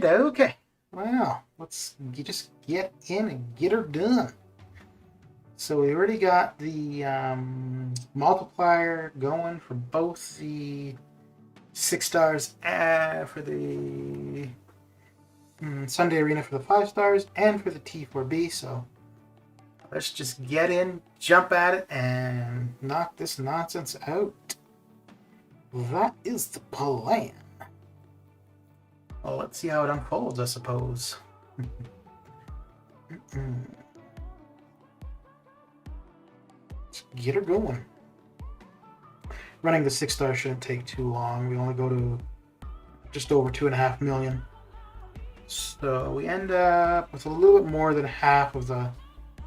Okay. Wow. Let's just get in and get her done. So we already got the multiplier going for both the 6 stars for the Sunday Arena for the 5 stars and for the T4B. So let's just get in, jump at it, and knock this nonsense out. That is the plan. Well, let's see how it unfolds, I suppose. Let's get her going. Running the 6 star shouldn't take too long. We only go to just over 2.5 million. So we end up with a little bit more than half of the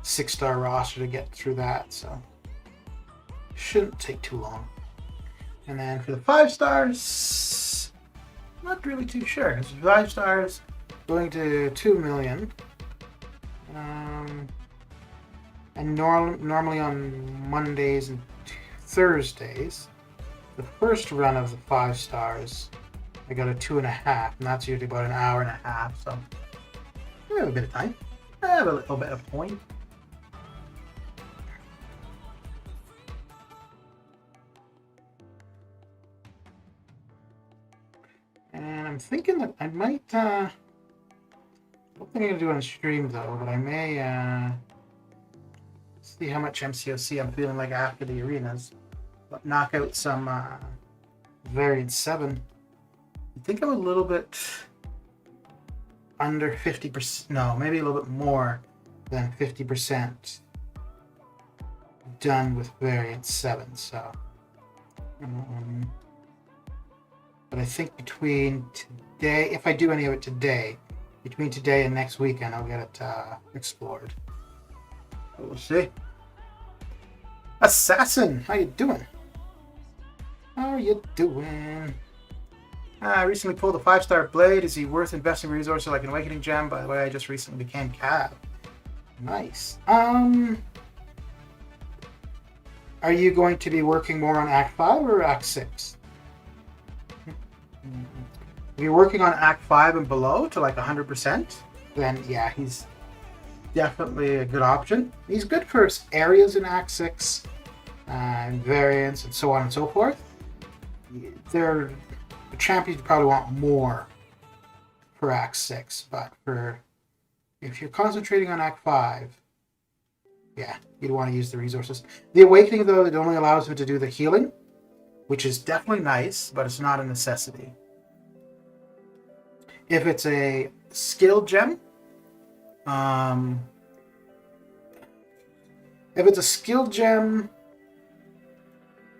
6 star roster to get through that. So shouldn't take too long. And then for the 5 stars, not really too sure. Because 5 stars going to 2 million. And normally on Mondays and Thursdays, the first run of the 5 stars, I got a 2.5, and that's usually about an hour and a half. So I have a bit of time. I have a little bit of point. And I'm thinking that I might, I don't think I'm going to do it on stream though, but I may see how much MCOC I'm feeling like after the arenas. But knock out some variant 7. I think I'm a little bit under 50%, no, maybe a little bit more than 50% done with variant 7, so But I think between today, if I do any of it today, between today and next weekend, I'll get it explored. We'll see. Assassin, how you doing? How are you doing? I recently pulled a 5-star blade. Is he worth investing resources like an awakening gem? By the way, I just recently became Cab. Nice. Are you going to be working more on Act 5 or Act 6? If you're working on Act 5 and below to like 100%, then yeah, he's definitely a good option. He's good for areas in Act 6 and variants and so on and so forth. They're the champions probably want more for Act 6, but for if you're concentrating on Act 5, yeah, you'd want to use the resources. The Awakening, though, it only allows him to do the healing, which is definitely nice, but it's not a necessity. If it's a skill gem, I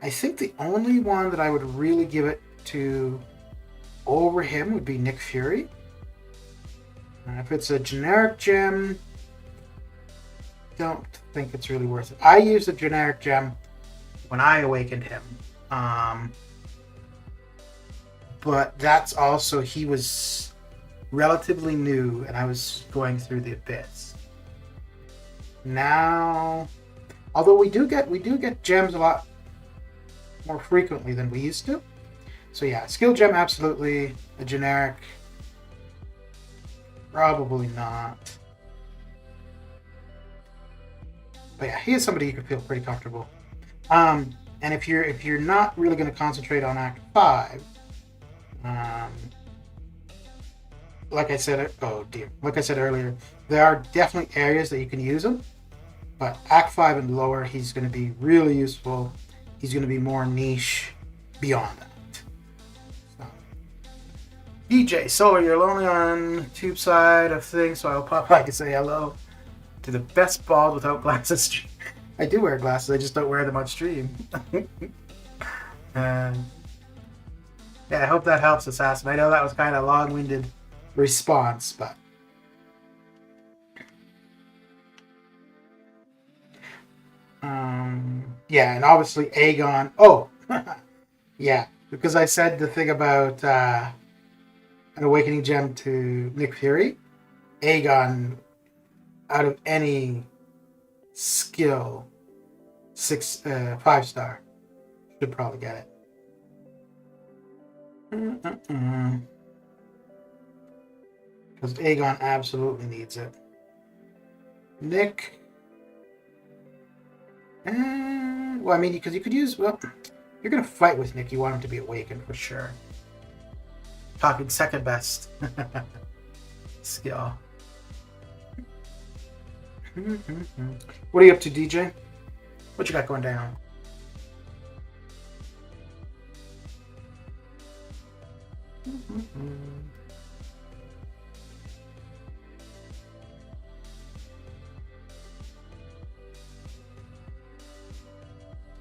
think the only one that I would really give it to over him would be Nick Fury. If it's a generic gem, don't think it's really worth it. I used a generic gem when I awakened him. But that's also, he was relatively new and I was going through the abyss. Now, although we do get gems a lot more frequently than we used to. So yeah, skill gem absolutely. A generic, probably not. But yeah, he is somebody you can feel pretty comfortable. And if you're not really going to concentrate on Act 5, like I said earlier, there are definitely areas that you can use him. But Act 5 and lower, he's going to be really useful. He's going to be more niche beyond that. So. DJ Solar, you're lonely on tube side of things, so I'll pop by to say hello to the best bald without glasses. I do wear glasses, I just don't wear them on stream. Yeah, I hope that helps, Assassin. I know that was kind of a long-winded response, but yeah, and obviously Aegon. Oh, yeah, because I said the thing about an awakening gem to Nick Fury. Aegon, out of any skill, 5-star, should probably get it. Because Aegon absolutely needs it. Nick. Well, I mean, because you could use. Well, you're gonna fight with Nick. You want him to be awakened for sure. Talking second best skill. What are you up to, DJ? What you got going down?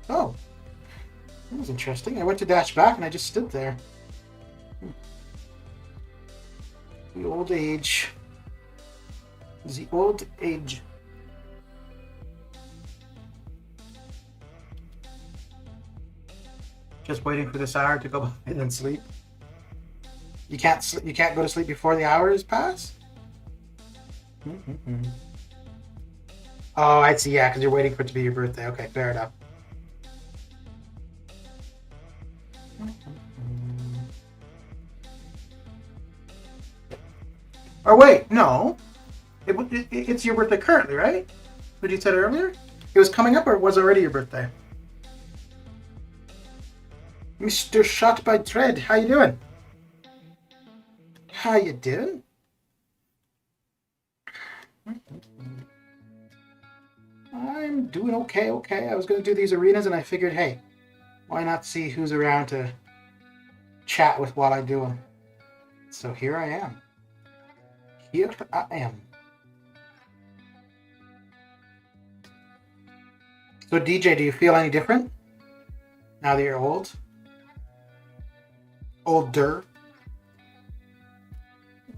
Oh, that was interesting. I went to dash back and I just stood there. The old age. The old age. Just waiting for this hour to go by and then sleep. You can't go to sleep before the hour is passed? Oh, I see. Yeah, because you're waiting for it to be your birthday. Okay, fair enough. Or wait, no. It's your birthday currently, right? What you said earlier? It was coming up or it was already your birthday? Mr. Shot by Dread, how you doing? How you doing? I'm doing okay. I was going to do these arenas and I figured, hey, why not see who's around to chat with while I do them? So here I am. Here I am. So DJ, do you feel any different now that you're old? Older.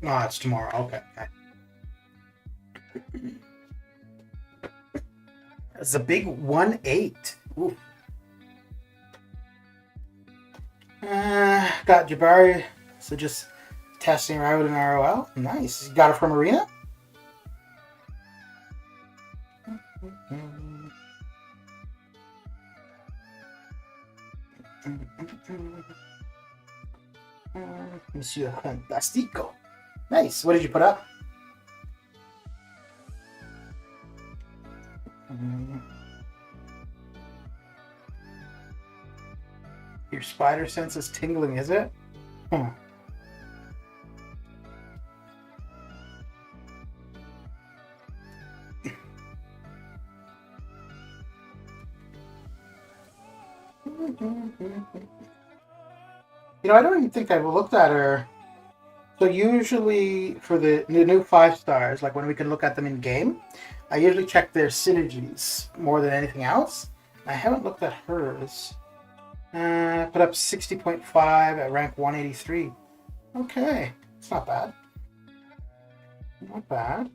No, it's tomorrow. Okay. It's a big 1-8. Ooh. Got Jabari. So just testing her out in ROL. Nice. You got her from Arena? Monsieur Fantastico. Nice. What did you put up? Your spider sense is tingling, is it? Huh. You know, I don't even think I've looked at her. So usually for the new 5 stars, like when we can look at them in game, I usually check their synergies more than anything else. I haven't looked at hers. Put up 60.5 at rank 183. Okay, it's not bad. Not bad.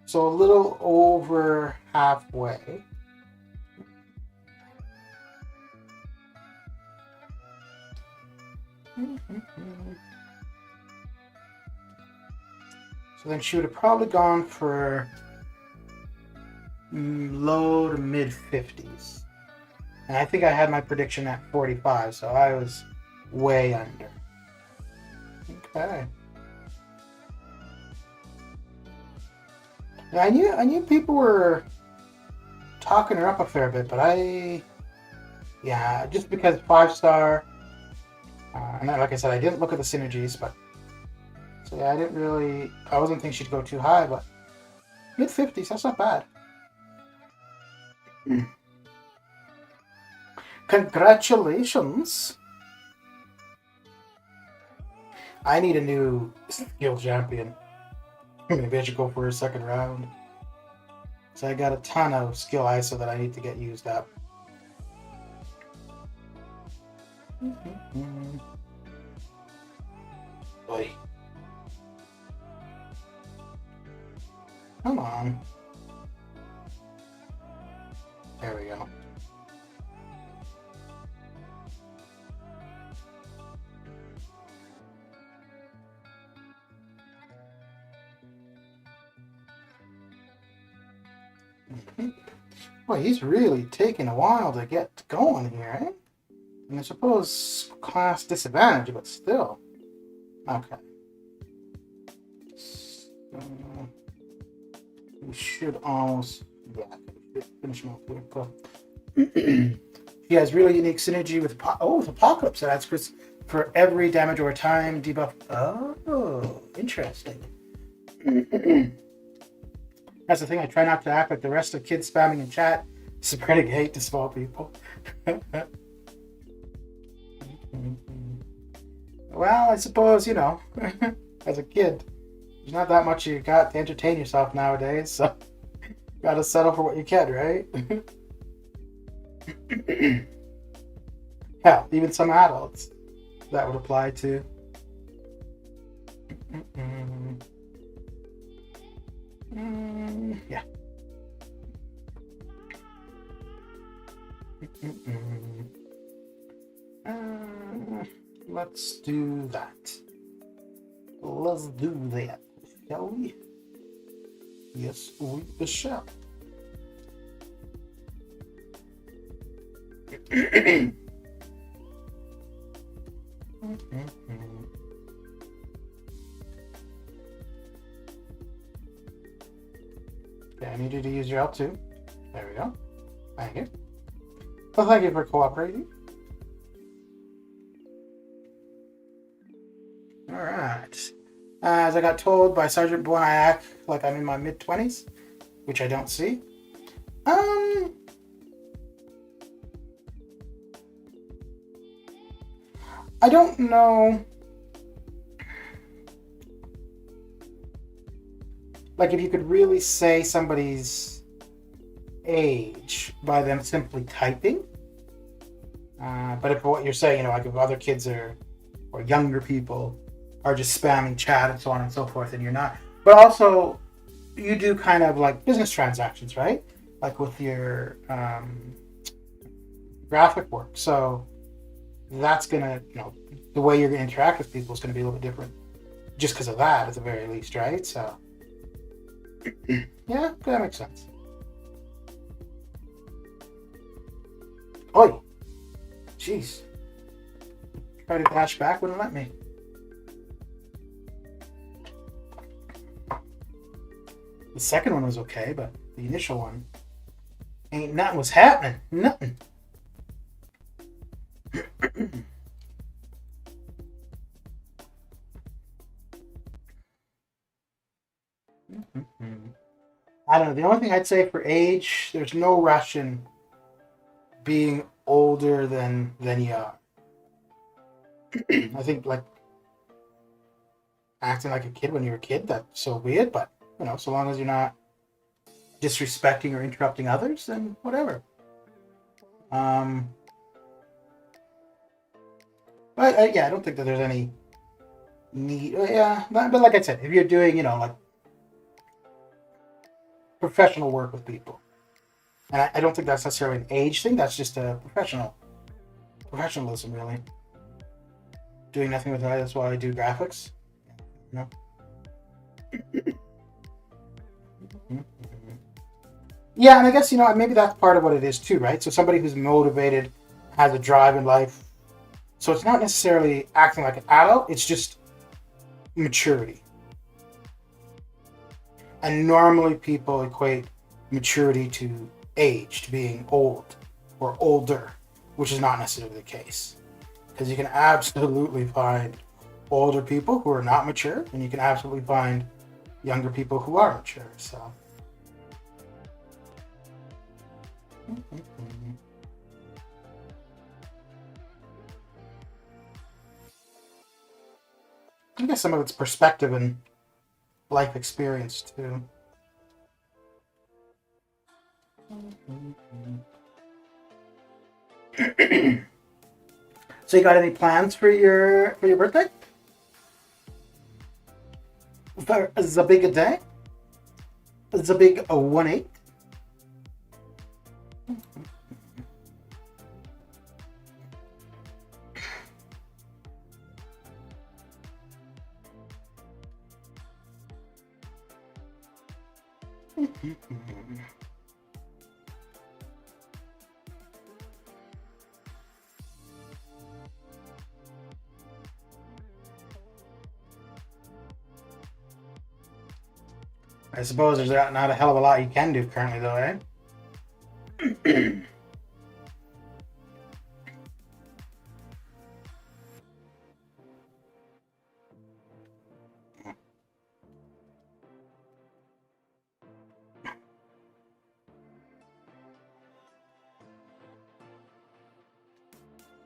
So a little over halfway. So then she would have probably gone for low to mid 50s. And I think I had my prediction at 45, so I was way under. Okay. Yeah, I knew people were talking her up a fair bit, but yeah, just because 5-star, and then, like I said, I didn't look at the synergies, but so yeah, I wasn't thinking she'd go too high, but mid 50s, that's not bad. Congratulations. I need a new skill champion. Maybe I should go for a second round. So I got a ton of skill ISO that I need to get used up. Boy. Come on. There we go. Boy, he's really taking a while to get going here, eh? And I suppose class disadvantage, but still. Okay. So, we should almost, finish him off here. Cool. He has really unique synergy with Apocalypse. That adds Chris for every damage over time debuff. Oh, interesting. That's the thing. I try not to act like the rest of kids spamming in chat, spreading hate to small people. Well, I suppose, you know, as a kid, there's not that much you got to entertain yourself nowadays, so you gotta settle for what you can, right? Hell, even some adults that would apply to. Yeah. Let's do that. Let's do that, shall we? Yes, we shall. Okay, I need you to use your L2. There we go. Thank you. Well, thank you for cooperating. Alright. As I got told by Sergeant Bourne, I act like I'm in my mid-20s, which I don't see. I don't know. Like, if you could really say somebody's age by them simply typing. But if what you're saying, you know, like if other kids are or younger people are just spamming chat and so on and so forth, and you're not. But also, you do kind of like business transactions, right? Like with your graphic work. So that's gonna, the way you're gonna interact with people is gonna be a little bit different, just because of that, at the very least, right? So, yeah, that makes sense. Oi, jeez, try to dash back, wouldn't let me. The second one was okay, but the initial one, ain't nothing was happening. Nothing. I don't know. The only thing I'd say for age, there's no rush in being older than you are. I think like acting like a kid when you're a kid, that's so weird, but so long as you're not disrespecting or interrupting others, then whatever. But yeah, I don't think that there's any need. Yeah, but like I said, if you're doing, like professional work with people, and I don't think that's necessarily an age thing. That's just a professionalism, really. Doing nothing with that. That's why I do graphics. Yeah, and I guess maybe that's part of what it is too, right? So somebody who's motivated, has a drive in life. So it's not necessarily acting like an adult. It's just maturity. And normally people equate maturity to age, to being old or older, which is not necessarily the case. Because you can absolutely find older people who are not mature, and you can absolutely find younger people who are mature. So, I guess some of it's perspective and life experience too. So you got any plans for your birthday? For the big day? The big 1/8? I suppose there's not a hell of a lot you can do currently, though, eh?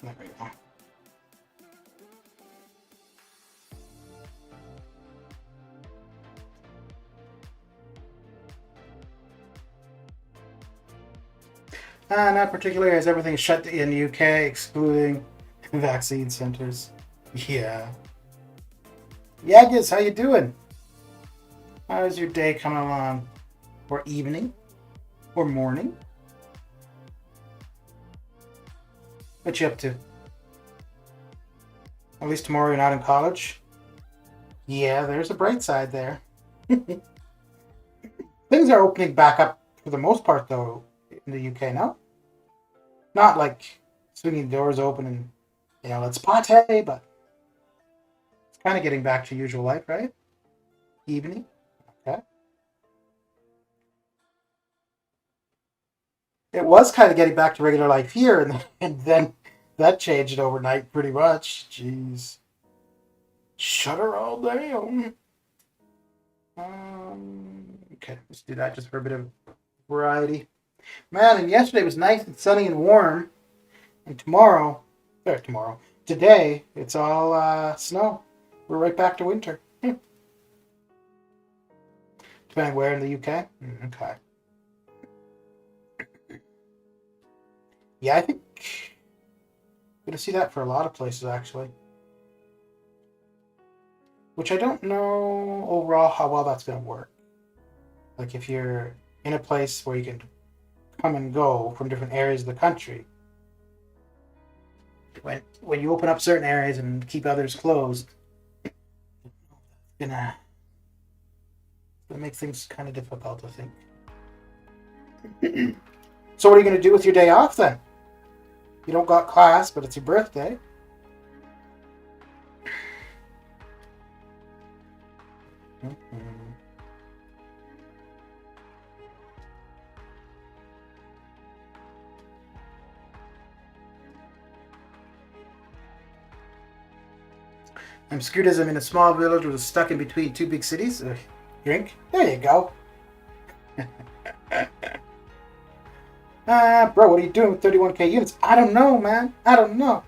There we go. Not particularly, as everything's shut in the UK, excluding vaccine centers. Yeah. Yaggis, how you doing? How's your day coming along? Or evening? Or morning? What you up to? At least tomorrow you're not in college? Yeah, there's a bright side there. Things are opening back up for the most part, though, in the UK now. Not like swinging doors open and, let's party, but it's kind of getting back to usual life, right? Evening. Okay. It was kind of getting back to regular life here, and then that changed overnight pretty much. Jeez. Shut her all down. Okay, let's do that just for a bit of variety. Man, and yesterday was nice and sunny and warm. And today, it's all snow. We're right back to winter. Depending where in the UK. Okay. Yeah, I think I'm going to see that for a lot of places, actually. which I don't know overall how well that's going to work. Like if you're in a place where you can come and go from different areas of the country, when you open up certain areas and keep others closed, it's gonna make things kind of difficult, I think. So what are you going to do with your day off then? You don't got class, but it's your birthday. I'm screwed as I'm in a small village with stuck in between two big cities. Drink. There you go. Bro, what are you doing with 31k units? I don't know, man. I don't know.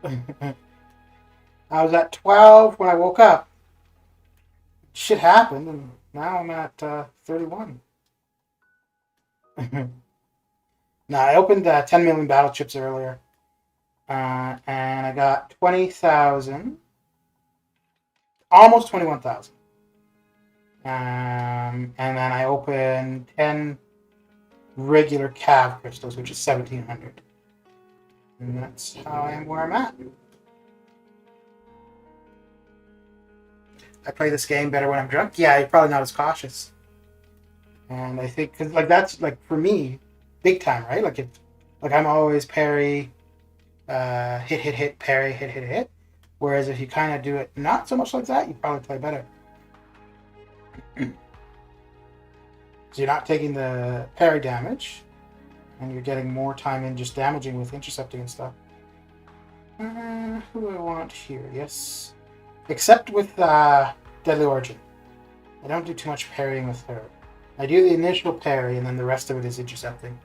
I was at 12 when I woke up. Shit happened, and now I'm at 31. Now, I opened 10 million battle chips earlier. And I got 20,000. Almost 21,000. And then I opened 10 regular cav crystals, which is 1,700. And that's how I am where I'm at. I play this game better when I'm drunk. Yeah, you're probably not as cautious. And I think, cause like that's like for me, big time, right? Like I'm always parry, hit, parry, hit. Whereas if you kind of do it not so much like that, you probably play better. So you're not taking the parry damage, and you're getting more time in just damaging with intercepting and stuff. Who do I want here? Yes. Except with Deadly Origin. I don't do too much parrying with her. I do the initial parry, and then the rest of it is intercepting.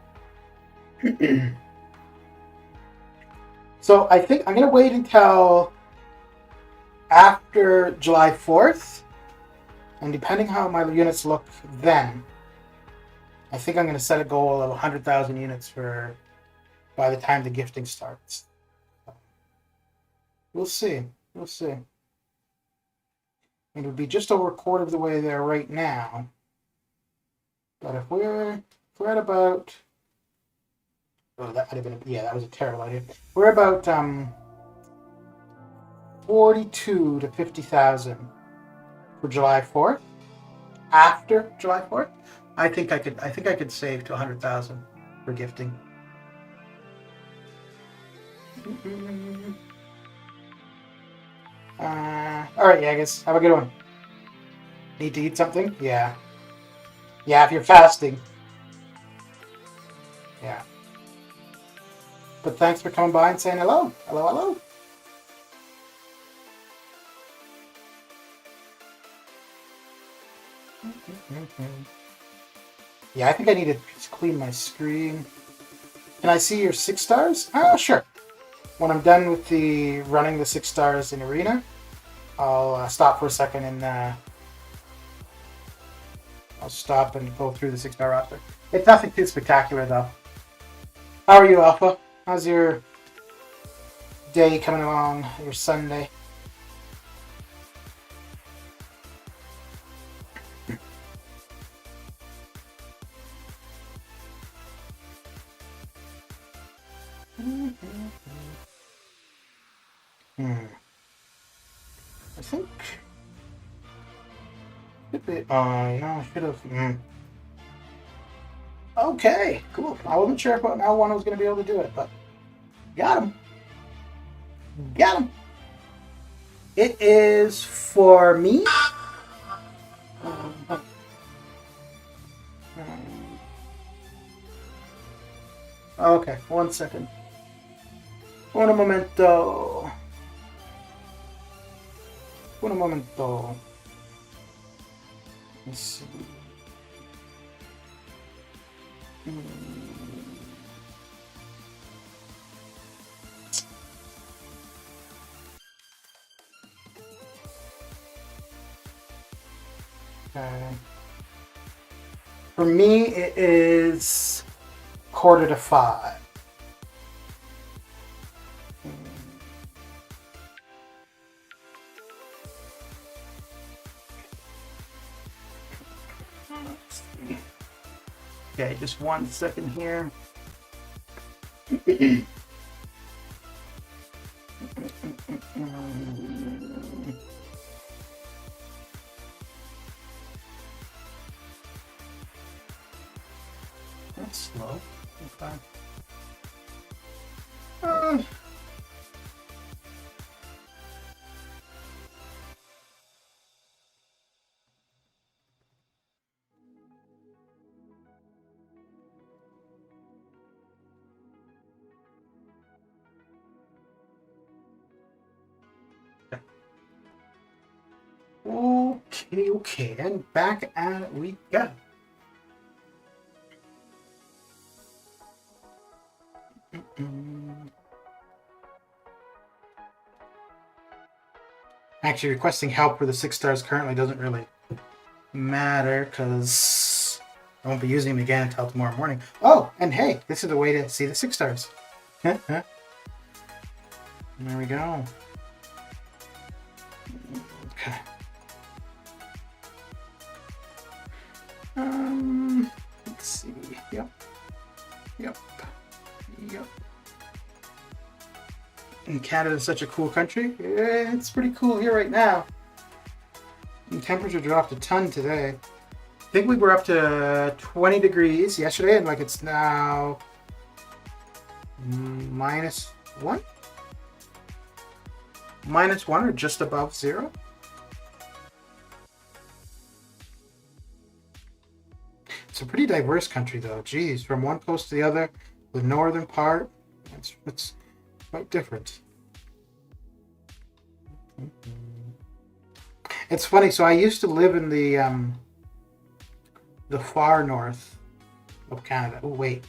So I think I'm going to wait until after July 4th, and depending how my units look then, I think I'm going to set a goal of 100,000 units for by the time the gifting starts. We'll see. We'll see. It would be just over a quarter of the way there right now. But if we're at about... Oh, that might have been... Yeah, that was a terrible idea. We're about 42 to 50,000 for July 4th. After July 4th, I think I could save to 100,000 for gifting. All right, Yagas, have a good one. Need to eat something? Yeah. Yeah, if you're fasting. Yeah. But thanks for coming by and saying hello. Hello. Yeah, I think I need to clean my screen. Can I see your 6 stars? Oh, sure. When I'm done with running the 6 stars in Arena, I'll stop for a second and I'll stop and go through the 6-star roster. It's nothing too spectacular, though. How are you, Alpha? How's your day coming along? Your Sunday? I think... I should have... Okay, cool. I wasn't sure if L1 was going to be able to do it, but... Got him. It is for me. Okay, 1 second. Un momento. Let's see. Okay. For me, it is 4:45. Okay, just 1 second here. That's slow. Okay. Okay, and back at it we go. Actually, requesting help for the 6 stars currently doesn't really matter because I won't be using them again until tomorrow morning. Oh, and hey, this is the way to see the 6 stars. There we go. Okay. Let's see. Yep. And Canada's such a cool country. It's pretty cool here right now. And temperature dropped a ton today. I think we were up to 20 degrees yesterday, and like it's now -1? -1 or just above 0. It's a pretty diverse country, though. Geez, from one coast to the other, the northern part, it's quite different. It's funny. So I used to live in the far north of Canada. Oh wait,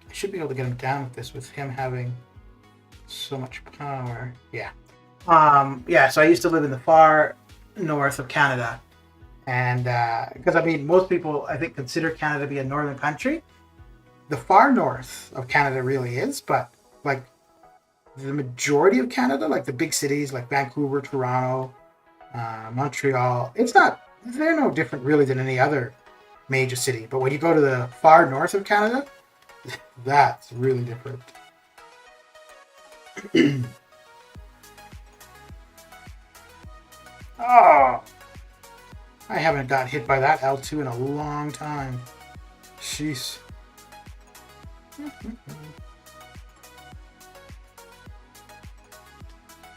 I should be able to get him down with this with him having so much power. Yeah. Yeah. So I used to live in the far north of Canada. And because I mean, most people I think consider Canada to be a northern country. The far north of Canada really is, but like the majority of Canada, like the big cities like Vancouver, Toronto, Montreal, they're no different really than any other major city. But when you go to the far north of Canada, that's really different. Oh! I haven't got hit by that L2 in a long time. Jeez.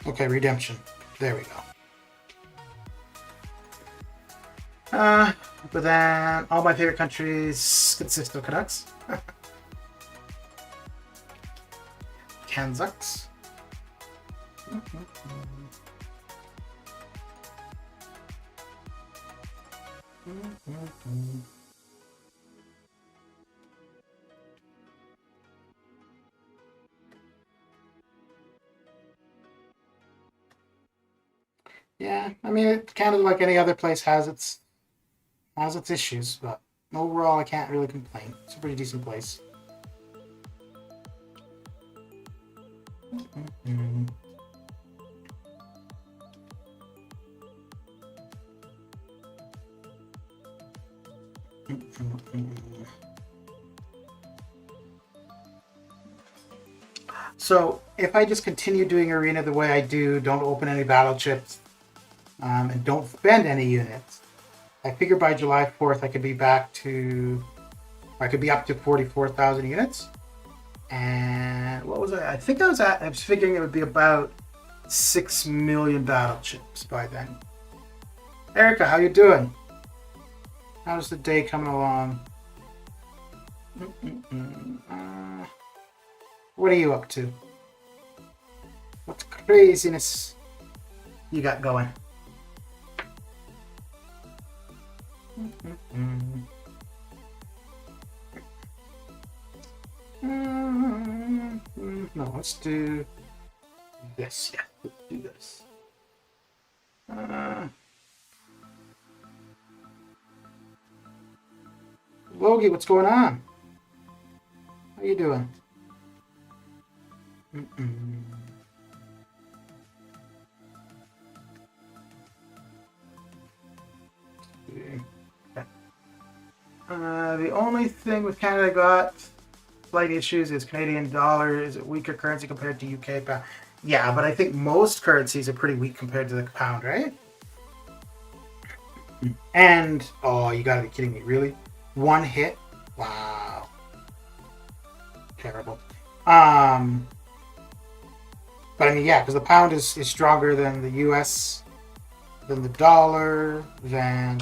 Okay, redemption. There we go. But then all my favorite countries consist of Canucks. Kanzucks. Yeah, I mean, Canada, like any other place, has its issues, but overall, I can't really complain. It's a pretty decent place. So if I just continue doing arena the way I do, don't open any battle chips, and don't spend any units, I figure by July 4th I could be back to, I could be up to 44,000 units. And what was I think I was figuring it would be about 6 million battle chips by then. Erica, how you doing? How's the day coming along? What are you up to? What craziness you got going? No, let's do this. Yeah, let's do this. Logie, what's going on? How you doing? The only thing with Canada got slight issues is Canadian dollar is a weaker currency compared to UK pound. Yeah, but I think most currencies are pretty weak compared to the pound, right? And oh, you gotta be kidding me! Really, one hit? Wow, terrible. But I mean, yeah, because the pound is stronger than the U.S., than the dollar, than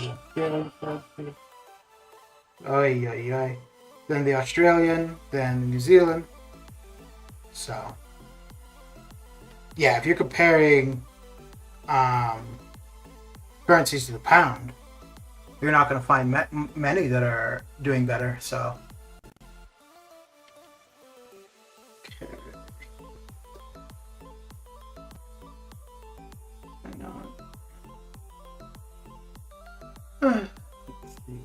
than the Australian, than New Zealand. So, yeah, if you're comparing currencies to the pound, you're not going to find many that are doing better. So, okay. Hang on. Let's see.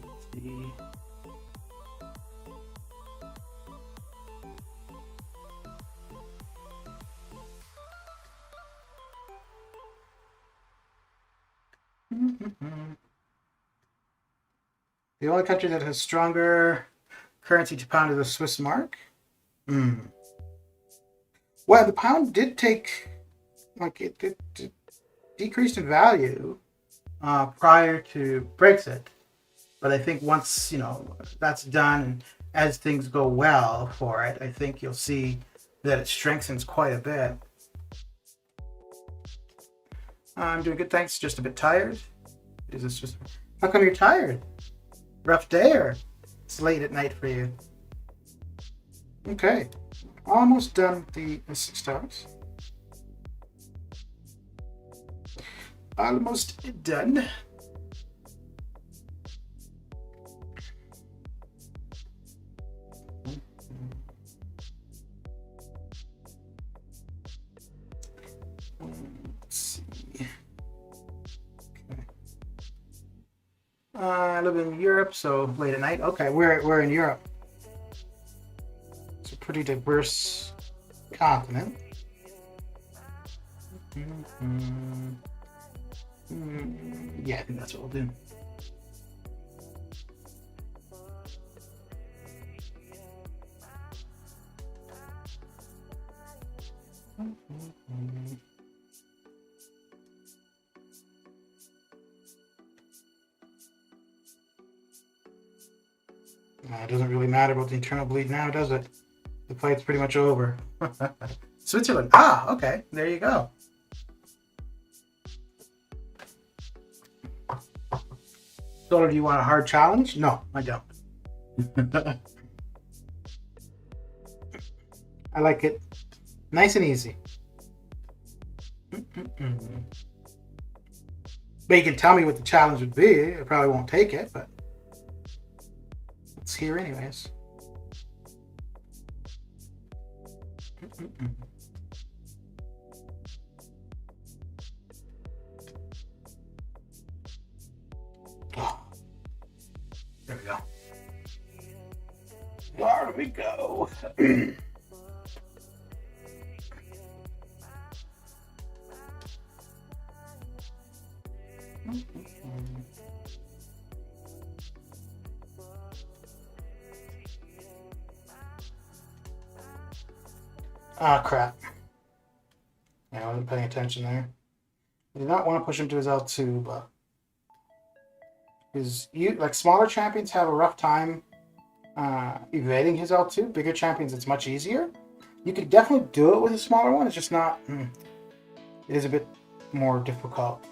The only country that has stronger currency to pound is the Swiss mark. Well, the pound did take, like, it decreased in value prior to Brexit. But I think once, that's done, and as things go well for it, I think you'll see that it strengthens quite a bit. I'm doing good, thanks. Just a bit tired. Is this just... How come you're tired? Rough day, or it's late at night for you? Okay. Almost done the 6 stars. Almost done. Let's see. Okay. I live in Europe, so late at night. Okay, we're in Europe. It's a pretty diverse continent. Yeah, I think that's what we'll do. It doesn't really matter about the internal bleed now, does it? The fight's pretty much over. Switzerland. Ah, okay. There you go. So, do you want a hard challenge? No, I don't. I like it nice and easy. But you can tell me what the challenge would be. I probably won't take it, but it's here anyways. Oh, there we go. There we go. Ah, crap. Yeah, I wasn't paying attention there. I did not want to push him to his L2, but smaller champions have a rough time evading his L2. Bigger champions, it's much easier. You could definitely do it with a smaller one. It's just not. It is a bit more difficult.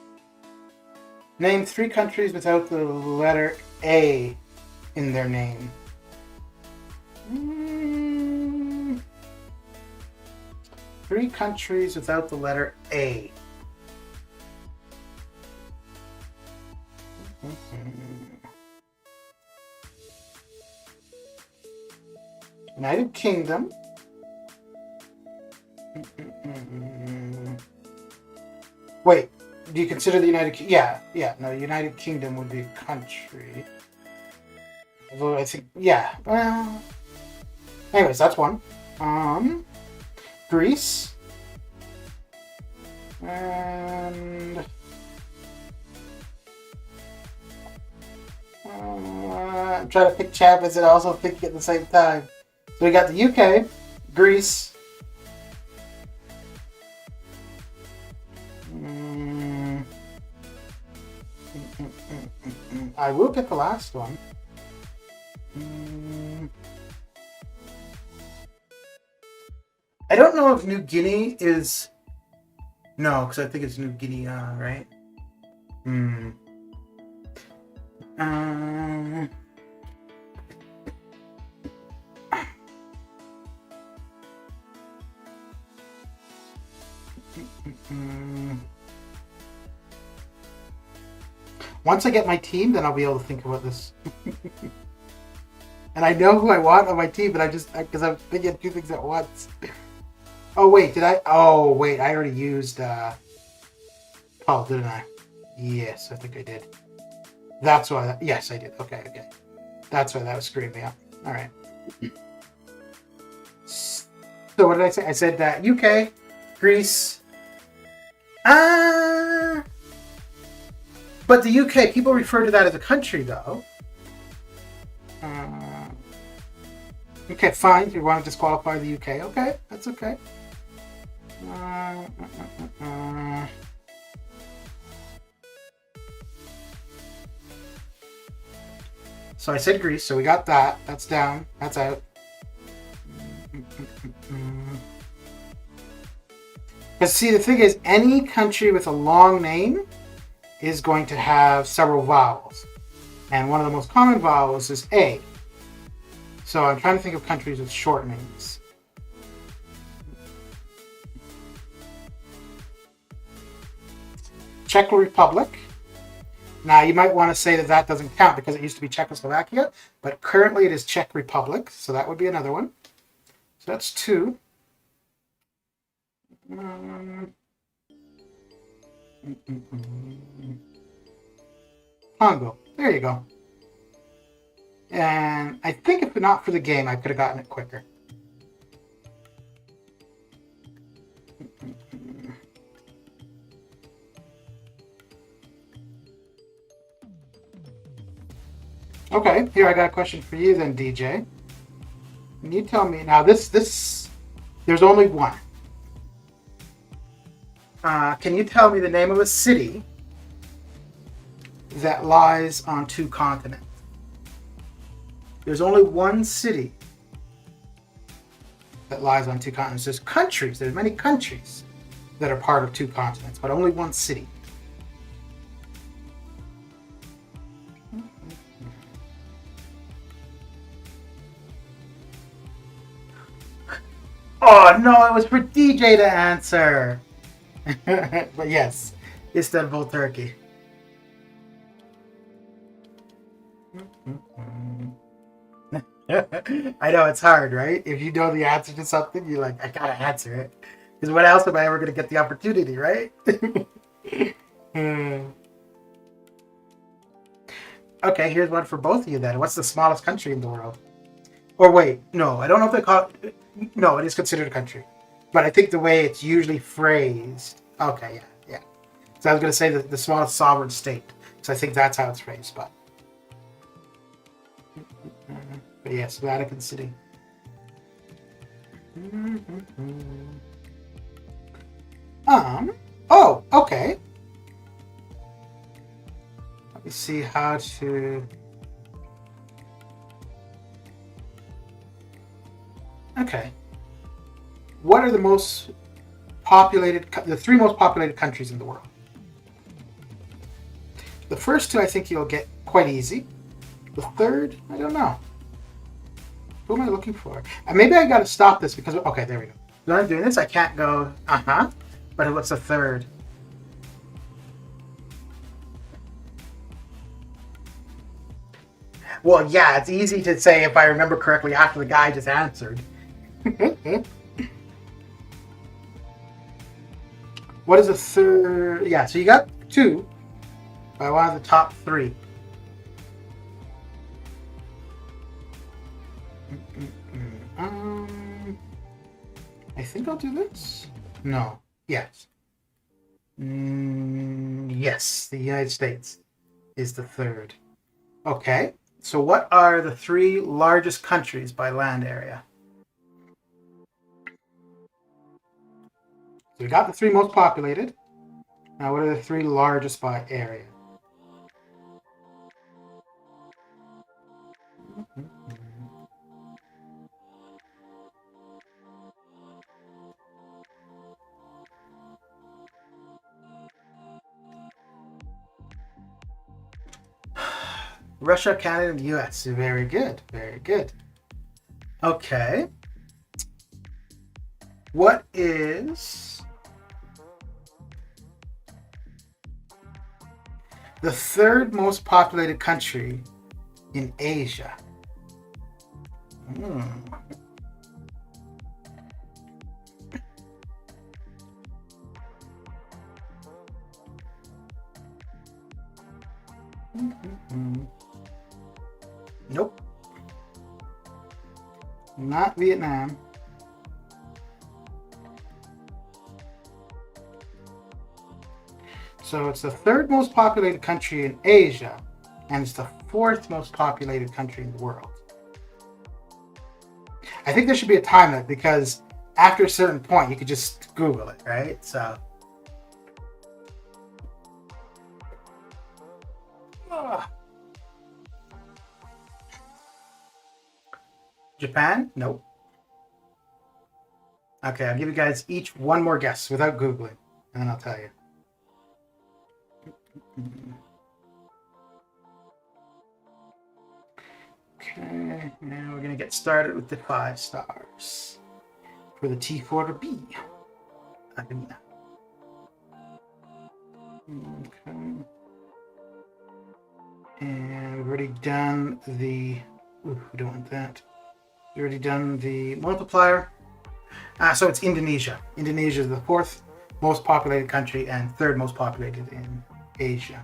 Name 3 countries without the letter A in their name. 3 countries without the letter A. United Kingdom. Wait, do you consider the United Kingdom? Yeah, no, United Kingdom would be a country. Although I think, yeah, well, anyways, that's one. Greece. And I'm trying to pick champions and also thinking at the same time. So we got the UK, Greece. I will pick the last one. I don't know if New Guinea is... No, because I think it's New Guinea, right? Once I get my team, then I'll be able to think about this. And I know who I want on my team, but because I'm thinking of two things at once. Oh wait, did I? Oh wait, I already used Paul, didn't I? Yes, I think I did. That's why. Yes, I did. Okay. That's why that was screwing me up. All right. So what did I say? I said UK, Greece. But the UK, people refer to that as a country, though. Okay, fine. You want to disqualify the UK? Okay, that's okay. So I said Greece, so we got that. That's down. That's out. But see, the thing is, any country with a long name is going to have several vowels. And one of the most common vowels is A. So I'm trying to think of countries with short names. Czech Republic. Now, you might want to say that that doesn't count because it used to be Czechoslovakia, but currently it is Czech Republic, so that would be another one. So that's 2. Congo. There you go. And I think if not for the game, I could have gotten it quicker. Okay, here I got a question for you then, DJ. Can you tell me now? There's only one. Can you tell me the name of a city that lies on 2 continents? There's only one city that lies on 2 continents. There's countries. There's many countries that are part of 2 continents, but only one city. Oh no, it was for DJ to answer. But yes, Istanbul, Turkey. I know it's hard, right? If you know the answer to something, you're like, I gotta answer it. Because what else am I ever gonna get the opportunity, right? Okay, here's one for both of you then. What's the smallest country in the world? Or wait, no, I don't know if they call it... No, it is considered a country. But I think the way it's usually phrased... Okay, yeah. So I was going to say the smallest sovereign state. So I think that's how it's phrased, but yes, Vatican City. Oh, okay. Let me see how to... Okay. What are the 3 most populated countries in the world? The first 2 I think you'll get quite easy. The third, I don't know. Who am I looking for? And maybe I gotta stop this because... Okay, there we go. When I'm doing this, I can't go, but what's the third? Well, yeah, it's easy to say if I remember correctly after the guy just answered. What is the third? Yeah, so you got 2, but I wanted the top 3. I think I'll do this. No. Yes. Yes, the United States is the third. Okay. So what are the 3 largest countries by land area? So we got the 3 most populated. Now, what are the 3 largest by area? Russia, Canada, and the US. Very good. Very good. Okay. What is the 3rd most populated country in Asia? Nope. Not Vietnam. So it's the 3rd most populated country in Asia, and it's the 4th most populated country in the world. I think there should be a time limit because after a certain point, you could just Google it, right? So. Japan? Nope. Okay, I'll give you guys each one more guess without Googling, and then I'll tell you. Okay, now we're going to get started with the 5 stars for the T4B. Okay. And we've already done the... Ooh, we don't want that. We've already done the multiplier. So it's Indonesia. Indonesia is the 4th most populated country and 3rd most populated in Asia.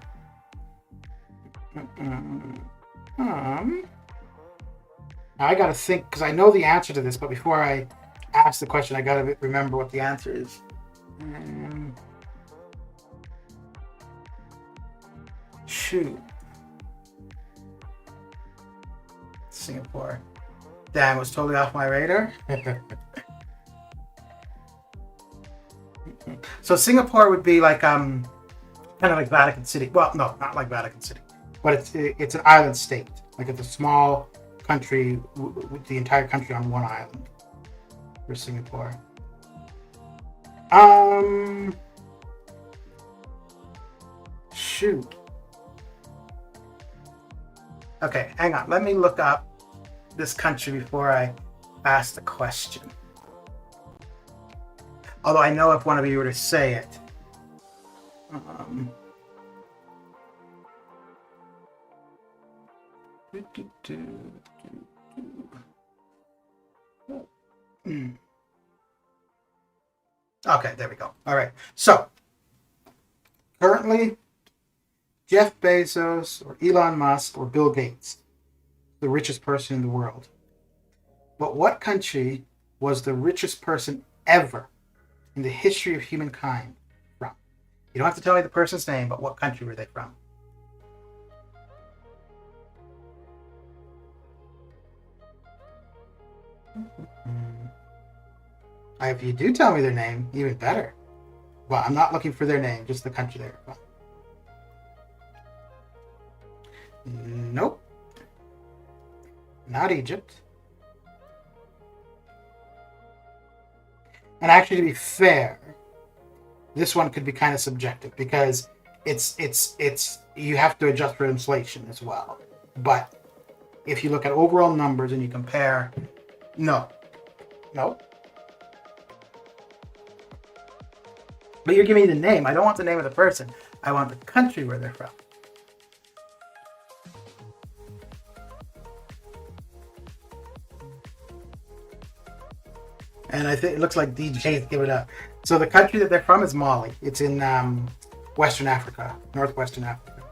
I gotta think, because I know the answer to this, but before I ask the question, I gotta remember what the answer is. Shoot. Singapore. Damn, it was totally off my radar. So Singapore would be like kind of like Vatican City. Well, no, not like Vatican City, but it's an island state. Like it's a small country with the entire country on one island. For Singapore. Shoot. Okay, hang on. Let me look up this country before I ask the question. Although I know if one of you were to say it. Okay, there we go. All right. So, currently, Jeff Bezos or Elon Musk or Bill Gates, the richest person in the world. But what country was the richest person ever in the history of humankind from? You don't have to tell me the person's name, but what country were they from? If you do tell me their name, even better. Well, I'm not looking for their name, just the country they're from. Nope. Not Egypt. And actually, to be fair, this one could be kind of subjective because it's you have to adjust for inflation as well. But if you look at overall numbers and you compare, no. But you're giving me the name. I don't want the name of the person. I want the country where they're from. And I think it looks like DJ's give it up. So the country that they're from is Mali. It's in Western Africa, Northwestern Africa.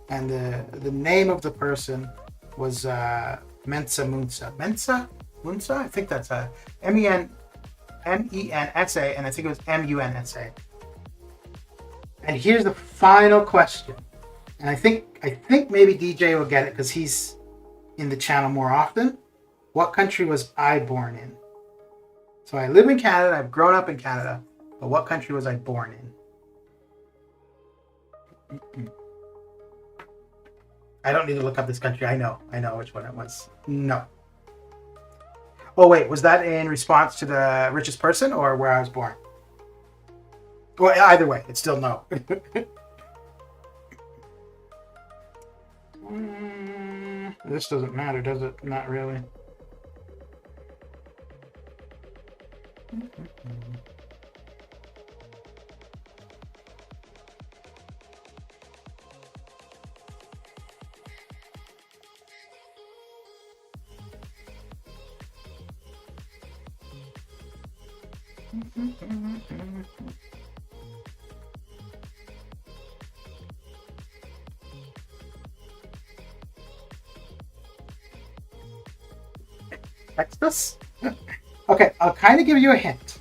And the name of the person was Mensa Munsa. Mensa Munsa? I think that's M-E-N-S-A, and I think it was M-U-N-S-A. And here's the final question. And I think maybe DJ will get it because he's in the channel more often. What country was I born in? So I live in Canada. I've grown up in Canada. But what country was I born in? I don't need to look up this country. I know which one it was. No. Oh, wait. Was that in response to the richest person or where I was born? Well, either way, it's still no. This doesn't matter, does it? Not really. Texas? Okay, I'll kind of give you a hint.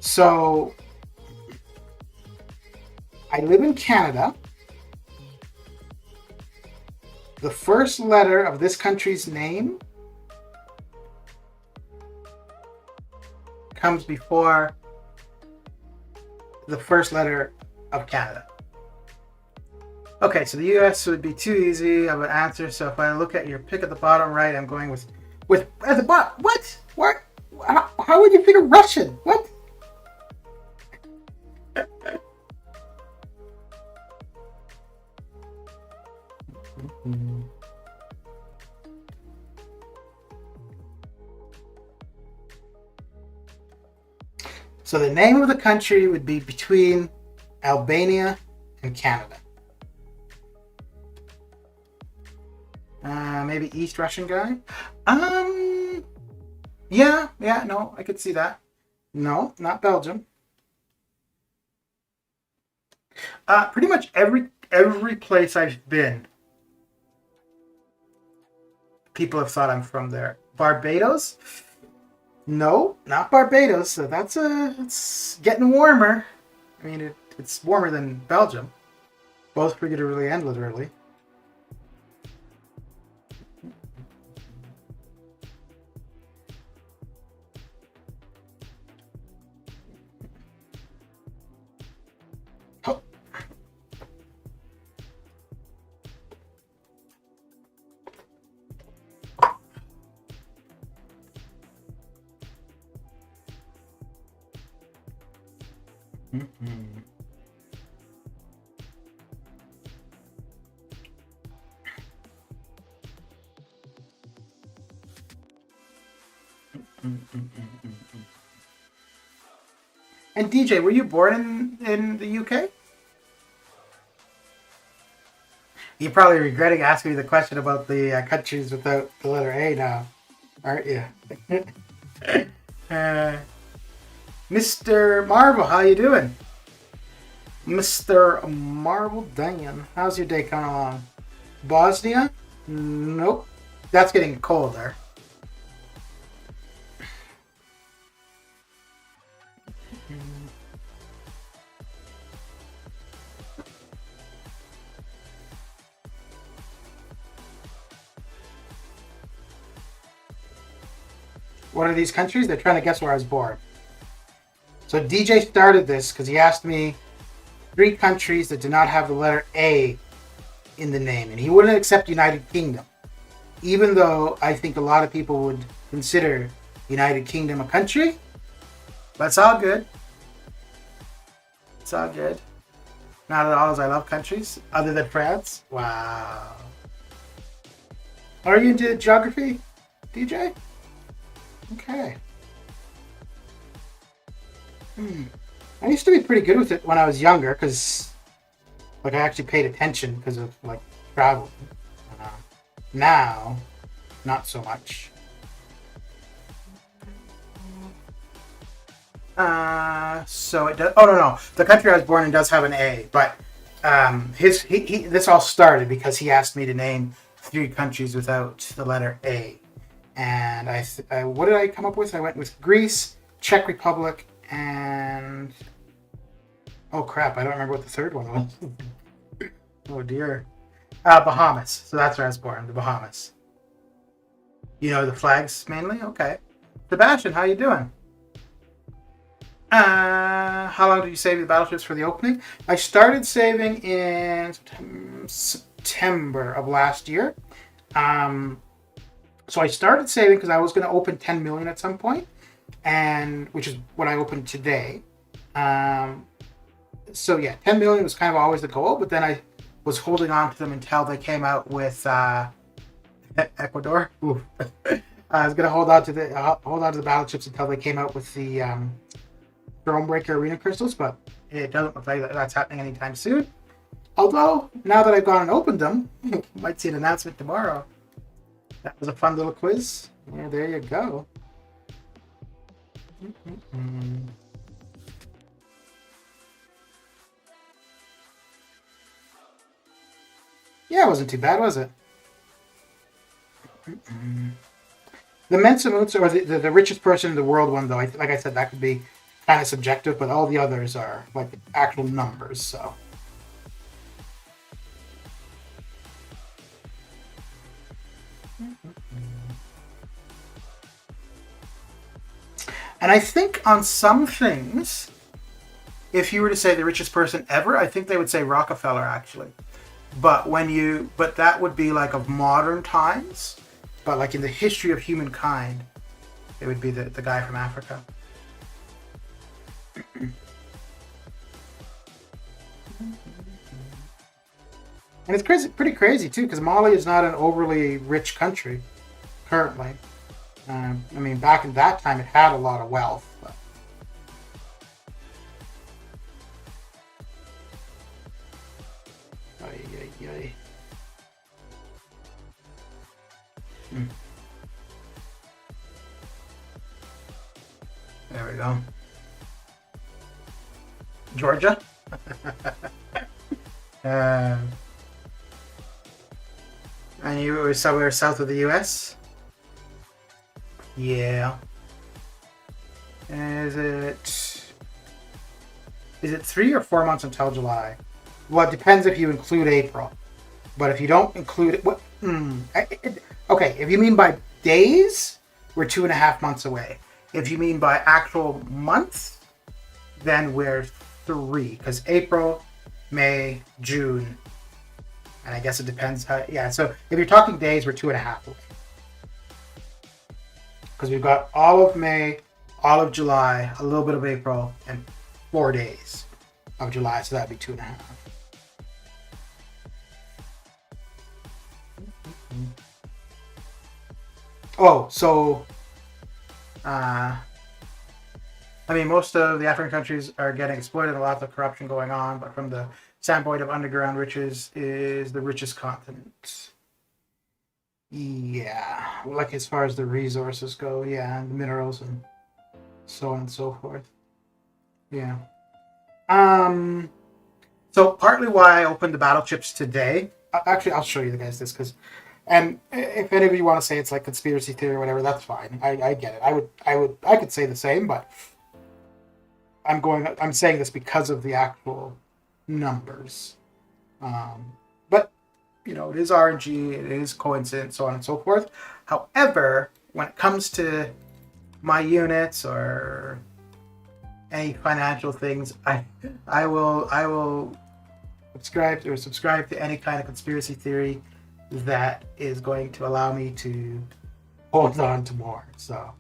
So, I live in Canada. The first letter of this country's name comes before the first letter of Canada. Okay, so the US would be too easy of an answer. So if I look at your pick at the bottom right, I'm going with at the bottom. What? What? How would you figure Russian? What? So the name of the country would be between Albania and Canada. Maybe East Russian guy? Yeah, no, I could see that. No, not Belgium. Pretty much every place I've been, people have thought I'm from there. Barbados? No, not Barbados. So it's getting warmer. I mean, it's warmer than Belgium, both figuratively and literally. Oh. And DJ, were you born in the UK? You're probably regretting asking me the question about the countries without the letter A now, aren't you? Mr. Marvel, how you doing? Mr. Marvel, Dan, how's your day coming along? Bosnia? Nope. That's getting colder. What are these countries? They're trying to guess where I was born. So DJ started this because he asked me 3 countries that do not have the letter A in the name. And he wouldn't accept United Kingdom. Even though I think a lot of people would consider United Kingdom a country. But it's all good. It's all good. Not at all as I love countries. Other than France. Wow. Are you into geography, DJ? Okay. I used to be pretty good with it when I was younger because, I actually paid attention because of, travel. Now, not so much. So it does. Oh no, the country I was born in does have an A, but this all started because he asked me to name 3 countries without the letter A. And what did I come up with? I went with Greece, Czech Republic, and oh crap, I don't remember what the third one was. Oh dear. Bahamas. So that's where I was born, the Bahamas. You know the flags mainly? Okay. Sebastian, how you doing? How long did you save the battleships for the opening? I started saving in September of last year. So I started saving because I was going to open 10 million at some point, and which is what I opened today. So yeah, 10 million was kind of always the goal, but then I was holding on to them until they came out with Ecuador. I was going to hold on to the battleships until they came out with the Thronebreaker Arena crystals, but it doesn't look like that's happening anytime soon. Although, now that I've gone and opened them, you might see an announcement tomorrow. That was a fun little quiz. Yeah, there you go. Yeah, it wasn't too bad, was it? The Mensa Musa, or the richest person in the world one, though, like I said, that could be kind of subjective, but all the others are like actual numbers, so. And I think on some things, if you were to say the richest person ever, I think they would say Rockefeller, actually. But that would be like of modern times, but like in the history of humankind, it would be the guy from Africa. And it's pretty crazy too, because Mali is not an overly rich country currently. I mean, back in that time, it had a lot of wealth. But... There we go. Georgia? And you were somewhere south of the US? Yeah. Is it 3 or 4 months until July? Well, it depends if you include April. But if you don't include it, okay, if you mean by days, we're 2.5 months away. If you mean by actual months, then we're 3, because April, May, June, and I guess it depends how. Yeah, so if you're talking days, we're 2.5 away. Because we've got all of May, all of July, a little bit of April, and 4 days of July, so that'd be 2.5. Oh, so I mean, most of the African countries are getting exploited, a lot of corruption going on, but from the standpoint of underground riches, is the richest continent. Yeah, like as far as the resources go, yeah, and the minerals and so on and so forth. Yeah. So partly why I opened the battle chips today. Actually, I'll show you guys this because, and if any of you want to say it's like conspiracy theory or whatever, that's fine. I get it. I could say the same, but I'm saying this because of the actual numbers. But you know, it is RNG, it is coincidence, so on and so forth. However, when it comes to my units or any financial things, I will subscribe to any kind of conspiracy theory that is going to allow me to hold on to more. So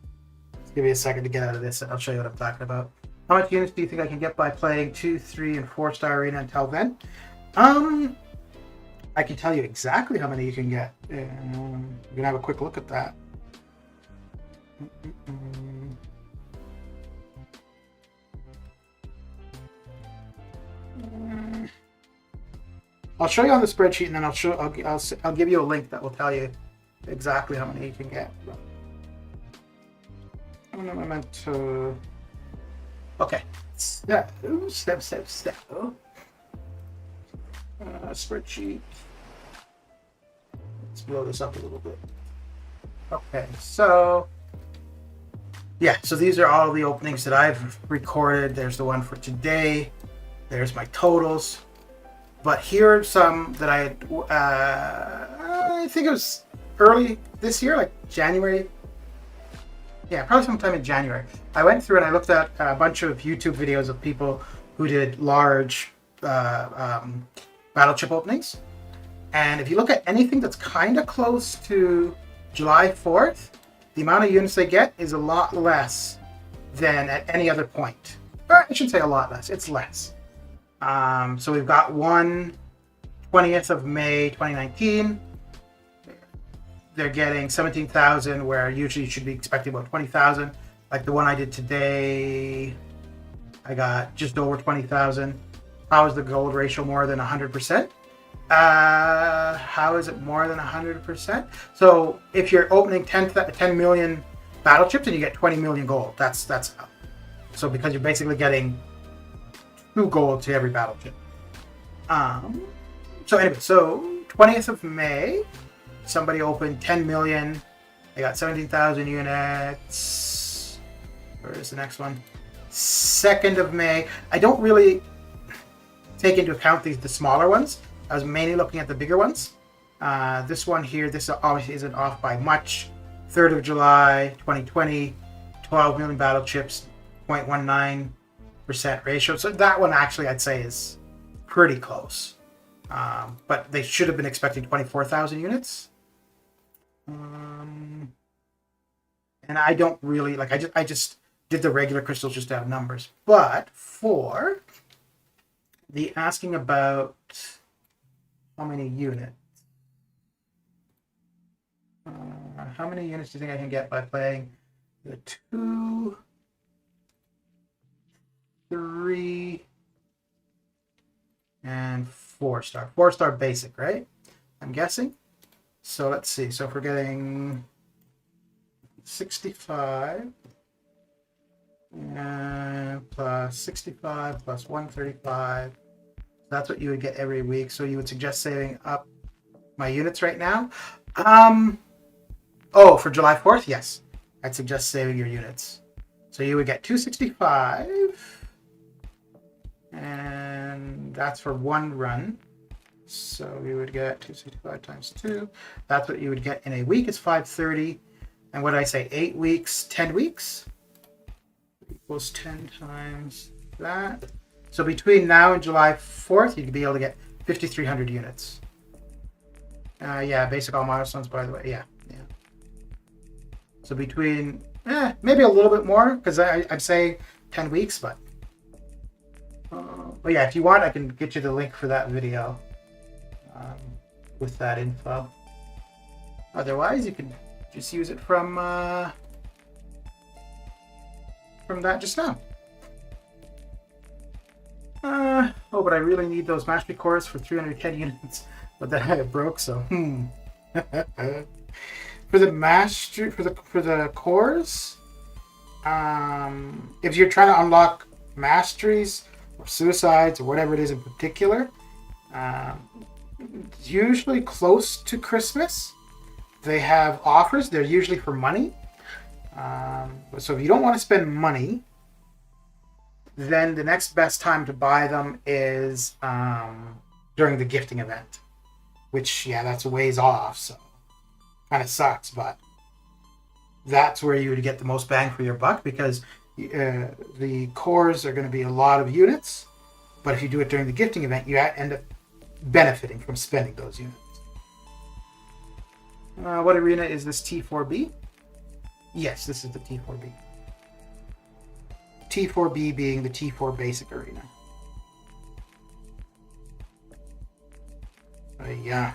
just give me a second to get out of this and I'll show you what I'm talking about. How much units do you think I can get by playing 2, 3, and 4-star arena until then? I can tell you exactly how many you can get. You can have a quick look at that. I'll show you on the spreadsheet, and then I'll give you a link that will tell you exactly how many you can get. I meant to. Okay. Step. Spreadsheet. Let's blow this up a little bit. Okay, so yeah, so these are all the openings that I've recorded. There's the one for today. There's my totals. But here are some that I had, I think it was early this year, like January. Yeah, probably sometime in January. I went through and I looked at a bunch of YouTube videos of people who did large battle chip openings. And if you look at anything that's kind of close to July 4th, the amount of units they get is a lot less than at any other point. Or I shouldn't say a lot less, it's less. So we've got one 20th of May 2019. They're getting 17,000 where usually you should be expecting about 20,000. Like the one I did today, I got just over 20,000. How is the gold ratio more than 100%? How is it more than 100%? So if you're opening 10 million battle chips and you get 20 million gold, that's how. So because you're basically getting 2 gold to every battle chip. So anyway, so 20th of May, somebody opened 10 million. They got 17,000 units. Where is the next one? 2nd of May. I don't really take into account the smaller ones. I was mainly looking at the bigger ones. This one here, this obviously isn't off by much. 3rd of July, 2020, 12 million battle chips, 0.19% ratio. So that one actually I'd say is pretty close. But they should have been expecting 24,000 units. And I don't really, like, I just did the regular crystals just to have numbers. But for the asking about how many units, how many units do you think I can get by playing the 2, 3, and 4-star? 4-star basic, right? I'm guessing. So let's see. So if we're getting 65 plus 65 plus 135, that's what you would get every week. So you would suggest saving up my units right now. Oh, for July 4th, yes, I'd suggest saving your units. So you would get 265, and that's for one run. So you would get 265 times 2. That's what you would get in a week, is 530. And what did I say? 8 weeks, 10 weeks equals 10 times that. So between now and July 4th, you could be able to get 5,300 units. Yeah, basic all milestones, by the way. Yeah. So between, maybe a little bit more, because I'm saying 10 weeks, but yeah, if you want, I can get you the link for that video with that info. Otherwise, you can just use it from that just now. Oh, but I really need those mastery cores for 310 units, but then I broke, so for the mastery, for the cores, if you're trying to unlock masteries or suicides or whatever it is in particular, usually close to Christmas, they have offers. They're usually for money. So if you don't want to spend money, then the next best time to buy them is during the gifting event, which, yeah, that's a ways off, so kind of sucks, but that's where you would get the most bang for your buck, because the cores are going to be a lot of units, but if you do it during the gifting event, you end up benefiting from spending those units. What arena is this? T4B? Yes, this is the T4B. T4B being the T4 basic arena. Yeah.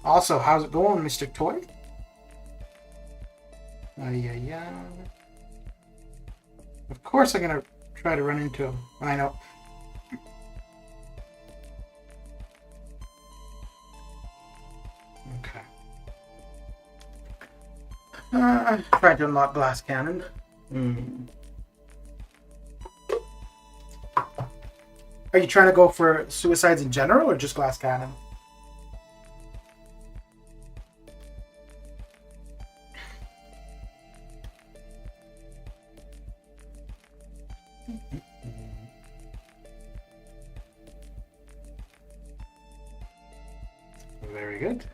Also, how's it going, Mr. Toy? Yeah. Of course I'm going to try to run into him. I know. Okay. Trying to unlock glass cannon. Are you trying to go for suicides in general or just glass cannon? Very good.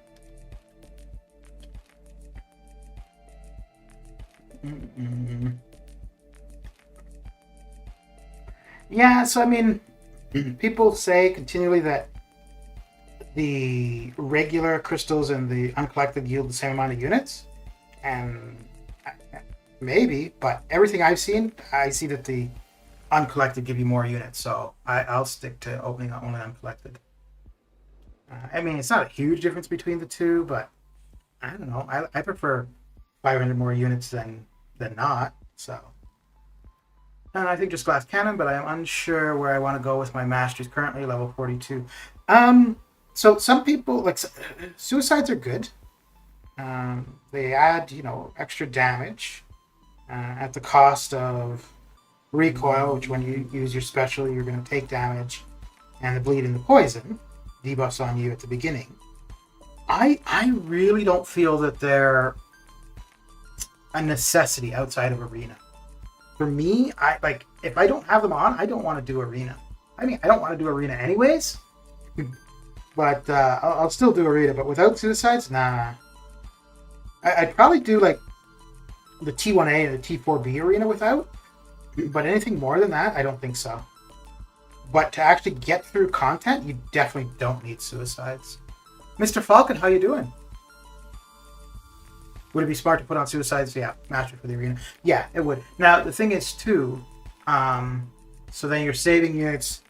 Yeah, so I mean, people say continually that the regular crystals and the uncollected yield the same amount of units, and maybe, but everything I've seen, I see that the uncollected give you more units, so I'll stick to opening only uncollected. I mean, it's not a huge difference between the two, but I don't know. I prefer 500 more units than not. So, and I think just glass cannon, but I am unsure where I want to go with my masters. Currently level 42. So some people like suicides are good. They add extra damage at the cost of recoil, which when you use your special, you're going to take damage, and the bleed and the poison debuffs on you at the beginning. I really don't feel that they're a necessity outside of arena. For me, if I don't have them on, I don't want to do arena. I mean, I don't want to do arena anyways, but I'll still do arena. But without suicides, nah. I'd probably do like the T1A and the T4B arena without, but anything more than that, I don't think so. But to actually get through content, you definitely don't need suicides. Mr. Falcon, how you doing? Would it be smart to put on suicides? Yeah, master for the arena. Yeah, it would. Now, the thing is, too, so then you're saving units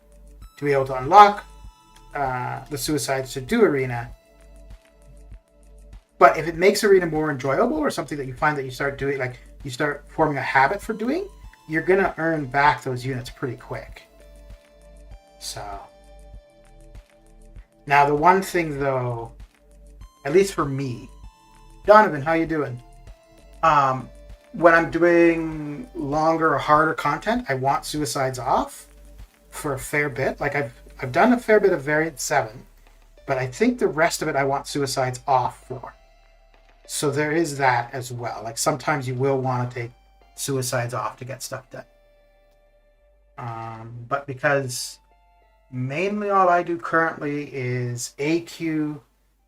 to be able to unlock the suicides to do arena. But if it makes arena more enjoyable or something that you find that you start doing, like you start forming a habit for doing, you're going to earn back those units pretty quick. So, now the one thing though, at least for me, Donovan, how you doing? When I'm doing longer or harder content, I want suicides off for a fair bit. Like I've done a fair bit of variant 7, but I think the rest of it I want suicides off for. So there is that as well. Like sometimes you will want to take suicides off to get stuff done. But because mainly all I do currently is AQ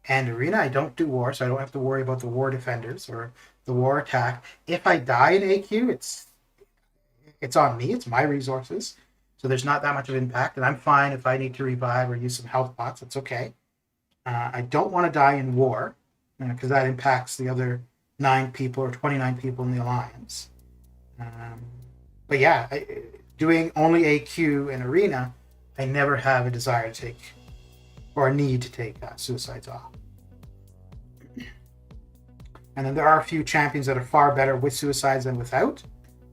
and arena, I don't do war, so I don't have to worry about the war defenders or the war attack. If I die in AQ, it's on me. It's my resources. So there's not that much of impact, and I'm fine if I need to revive or use some health pots. It's okay. I don't want to die in war, because that impacts the other 9 people or 29 people in the Alliance. But yeah, doing only AQ and arena, I never have a desire to take or a need to take suicides off. And then there are a few champions that are far better with suicides than without,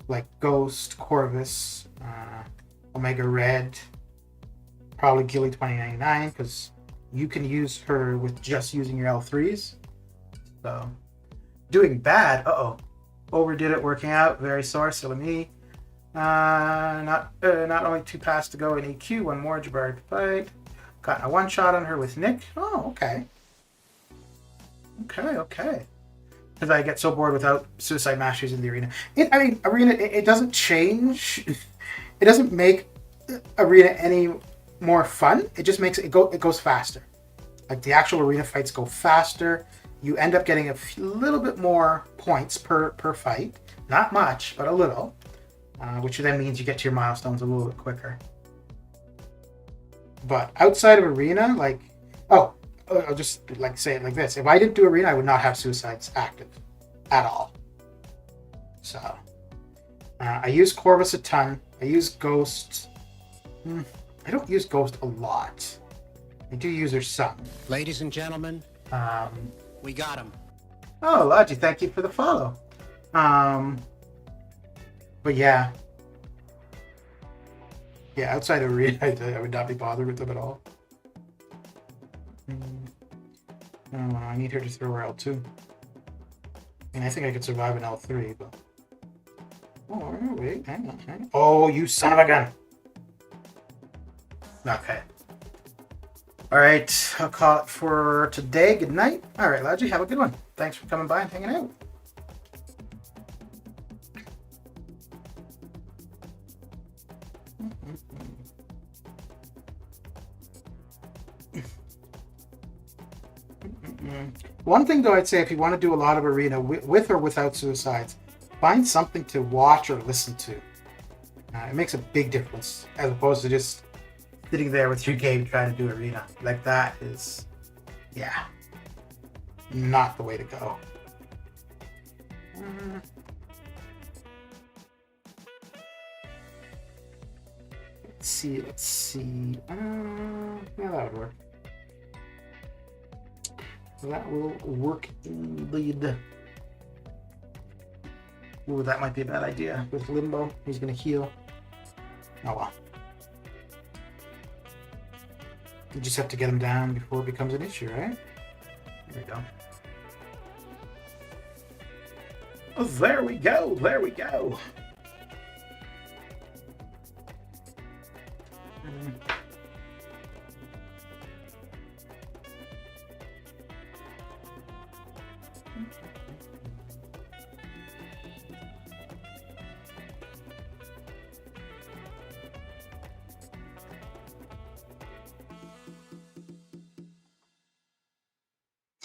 like Ghost, Corvus, Omega Red, probably Gilly 2099, because you can use her with just using your L3s. So, doing bad. Overdid it working out. Very sore. Silly me. Not only 2 passes to go in EQ. 1 more Jabari to fight. Got a 1-shot on her with Nick. Oh, okay. Okay. Because I get so bored without suicide masters in the arena. Arena. It doesn't change. It doesn't make arena any more fun. It just makes it goes faster. Like the actual arena fights go faster. You end up getting a little bit more points per fight. Not much, but a little. Which then means you get to your milestones a little bit quicker. But outside of arena, I'll just say it like this. If I didn't do arena, I would not have suicides active at all. So, I use Corvus a ton. I use Ghost. I don't use Ghost a lot. I do use her some. Ladies and gentlemen, we got him. Oh, Logi, thank you for the follow. But yeah. Yeah, outside of arena, I would not be bothered with them at all. Oh, I need her to throw her L2. And I think I could survive an L3, but... Oh, wait, hang on. Oh, you son of a gun! Okay. Alright, I'll call it for today. Good night. Alright, Logi, have a good one. Thanks for coming by and hanging out. One thing though, I'd say if you want to do a lot of arena with or without suicides, find something to watch or listen to. It makes a big difference as opposed to just sitting there with your game trying to do arena. Like that is, yeah, not the way to go. Let's see. Yeah, that would work. That will work indeed. Ooh, that might be a bad idea with Limbo. He's gonna heal. Oh well. You just have to get him down before it becomes an issue, right? There we go. Oh, there we go. There we go.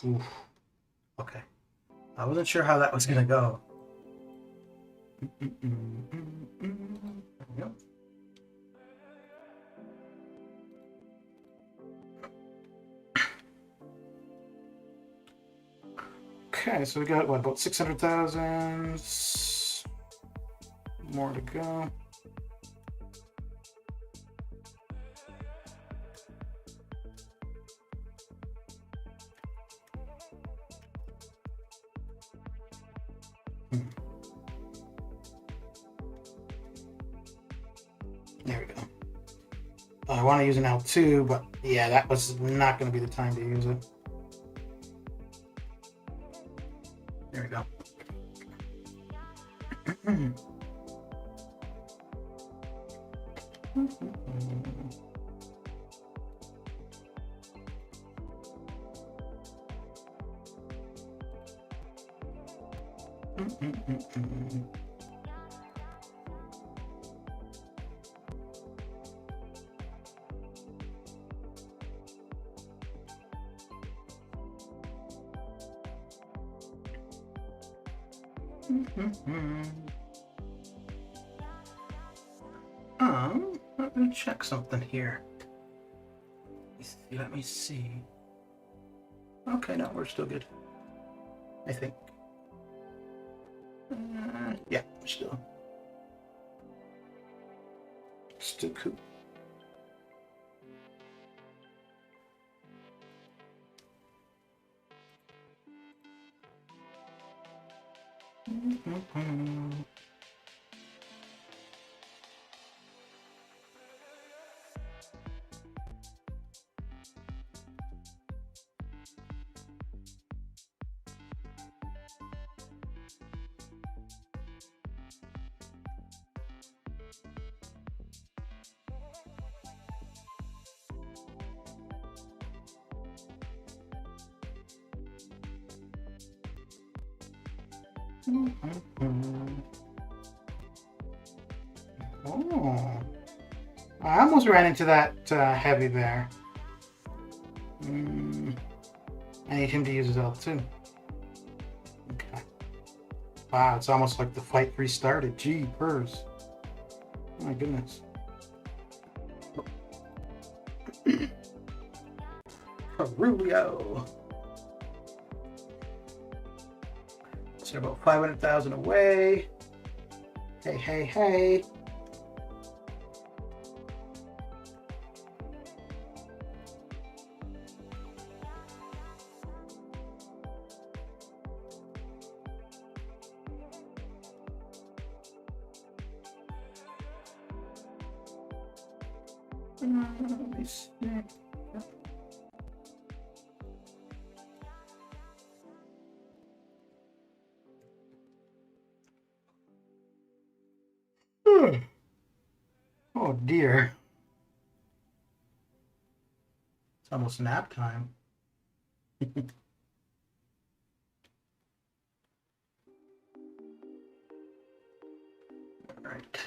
Oof. Okay. I wasn't sure how that was gonna go. There we go. Okay, so we got what, about 600,000 more to go. There we go. I want to use an L2, but yeah, that was not going to be the time to use it. There we go. Let me check something here. Let me see. Okay, no, we're still good. I think. Yeah, still cool. Oh, I almost ran into that heavy there. I need him to use his L2. Okay. Wow, it's almost like the fight restarted. Gee, purrs. Oh my goodness. Rubio. So about 500,000 away. Hey. Let me see. Oh dear. It's almost nap time. All right.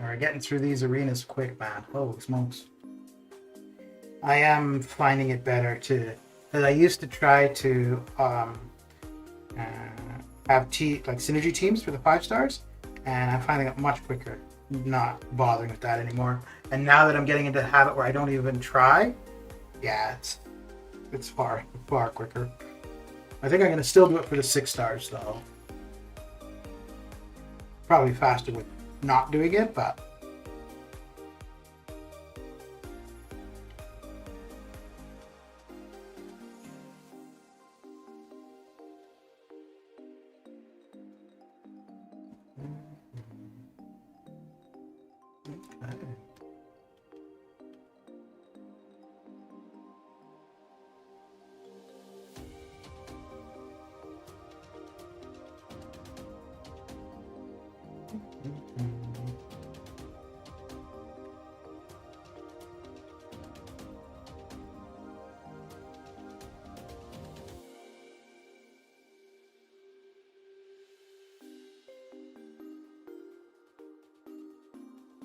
We're getting through these arenas quick, man. Holy smokes. I am finding it better to, because I used to try to have like synergy teams for the 5 stars, and I'm finding it much quicker, not bothering with that anymore. And now that I'm getting into the habit where I don't even try, yeah, it's far quicker. I think I'm gonna still do it for the 6 stars though. Probably faster with not doing it, but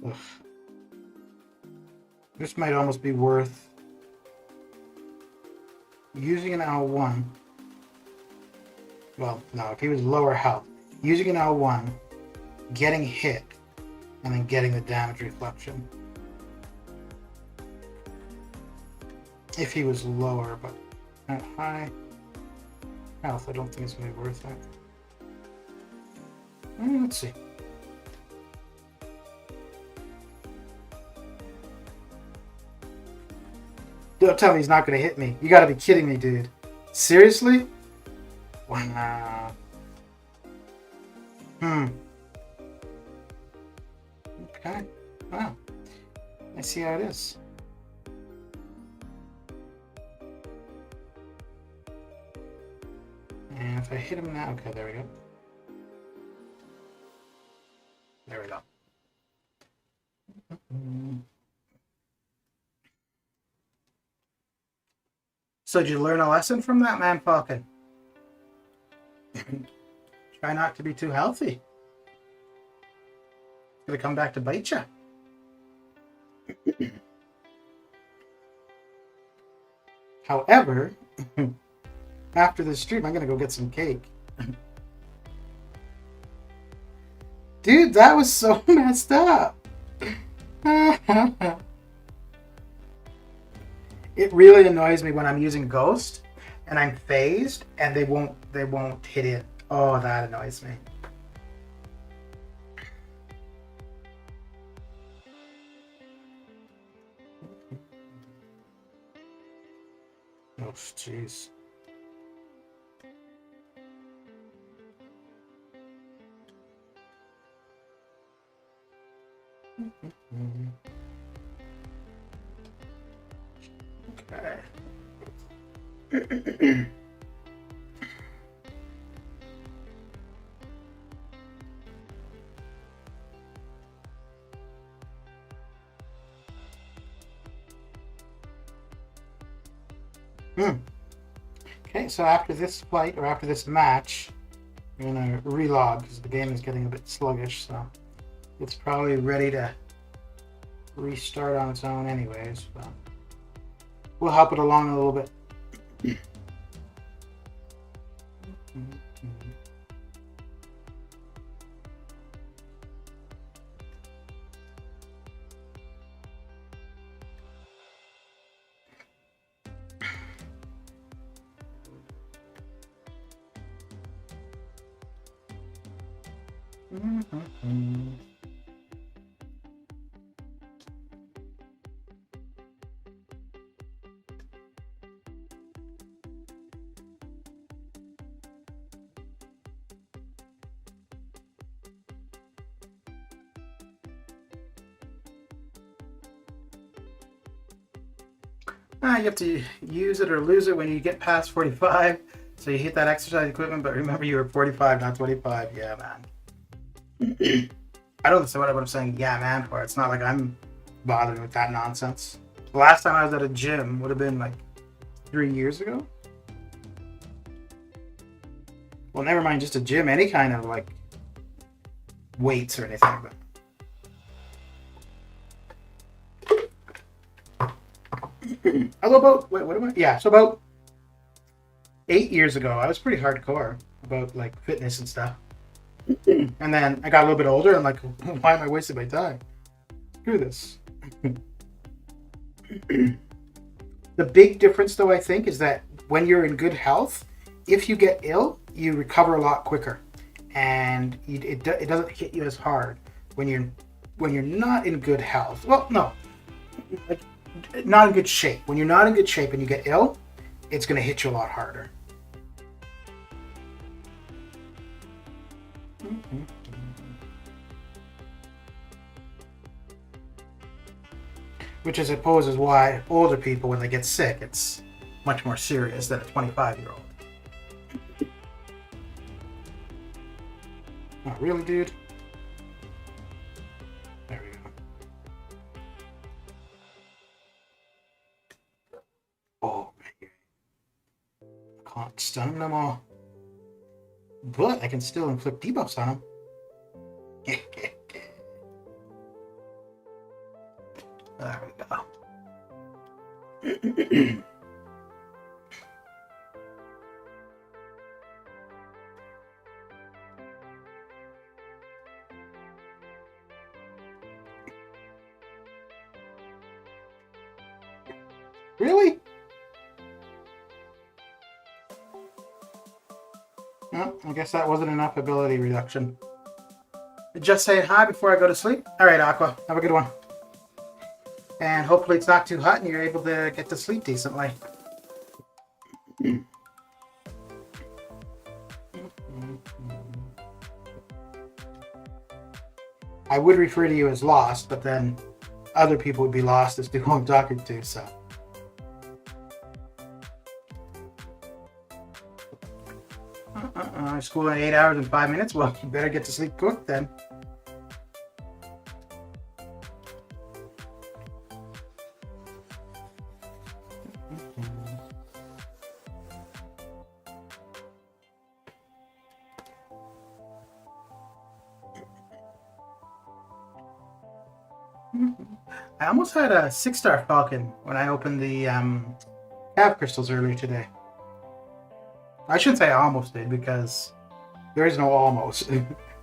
ugh. This might almost be worth using an L1. Well, no, if he was lower health, using an L1, getting hit, and then getting the damage reflection. If he was lower, but at high health, I don't think it's going to be worth it. Let's see. Don't tell me he's not going to hit me. You got to be kidding me, dude. Seriously? Wow. Okay. Wow. I see how it is. And if I hit him now, okay, there we go. There we go. So did you learn a lesson from that, man, Falcon? Try not to be too healthy. It's gonna come back to bite you. However, after this stream, I'm gonna go get some cake. Dude, that was so messed up. It really annoys me when I'm using Ghost and I'm phased and they won't hit it. Oh, that annoys me. Oh, jeez. Okay. Okay, so after this fight, or after this match, I'm going to relog because the game is getting a bit sluggish, so it's probably ready to restart on its own anyways, but we'll help it along a little bit. You have to use it or lose it when you get past 45. So you hit that exercise equipment, but remember you were 45, not 25. Yeah, man. I don't understand what I'm saying, yeah, man, for. It's not like I'm bothered with that nonsense. The last time I was at a gym would have been like 3 years ago. Well, never mind just a gym, any kind of like weights or anything. But Although about wait, what am I? Yeah, so about 8 years ago, I was pretty hardcore about like fitness and stuff. And then I got a little bit older and like, why am I wasting my time? Screw this. The big difference, though, I think, is that when you're in good health, if you get ill, you recover a lot quicker, and it doesn't hit you as hard when you're not in good health. Well, no, like not in good shape. When you're not in good shape and you get ill, it's going to hit you a lot harder. Which I suppose is why older people, when they get sick, it's much more serious than a 25-year-old. Not really, dude. There we go. Oh, man. I can't stun him no more. But I can still inflict debuffs on him. There we go. Really? No, I guess that wasn't enough ability reduction. Just saying hi before I go to sleep. All right, Aqua, have a good one. And hopefully it's not too hot and you're able to get to sleep decently. I would refer to you as lost, but then other people would be lost as to who I'm talking to, so. School in 8 hours and 5 minutes? Well, you better get to sleep quick then. I almost had a 6-star Falcon when I opened the Cav crystals earlier today. I shouldn't say I almost did, because there is no almost.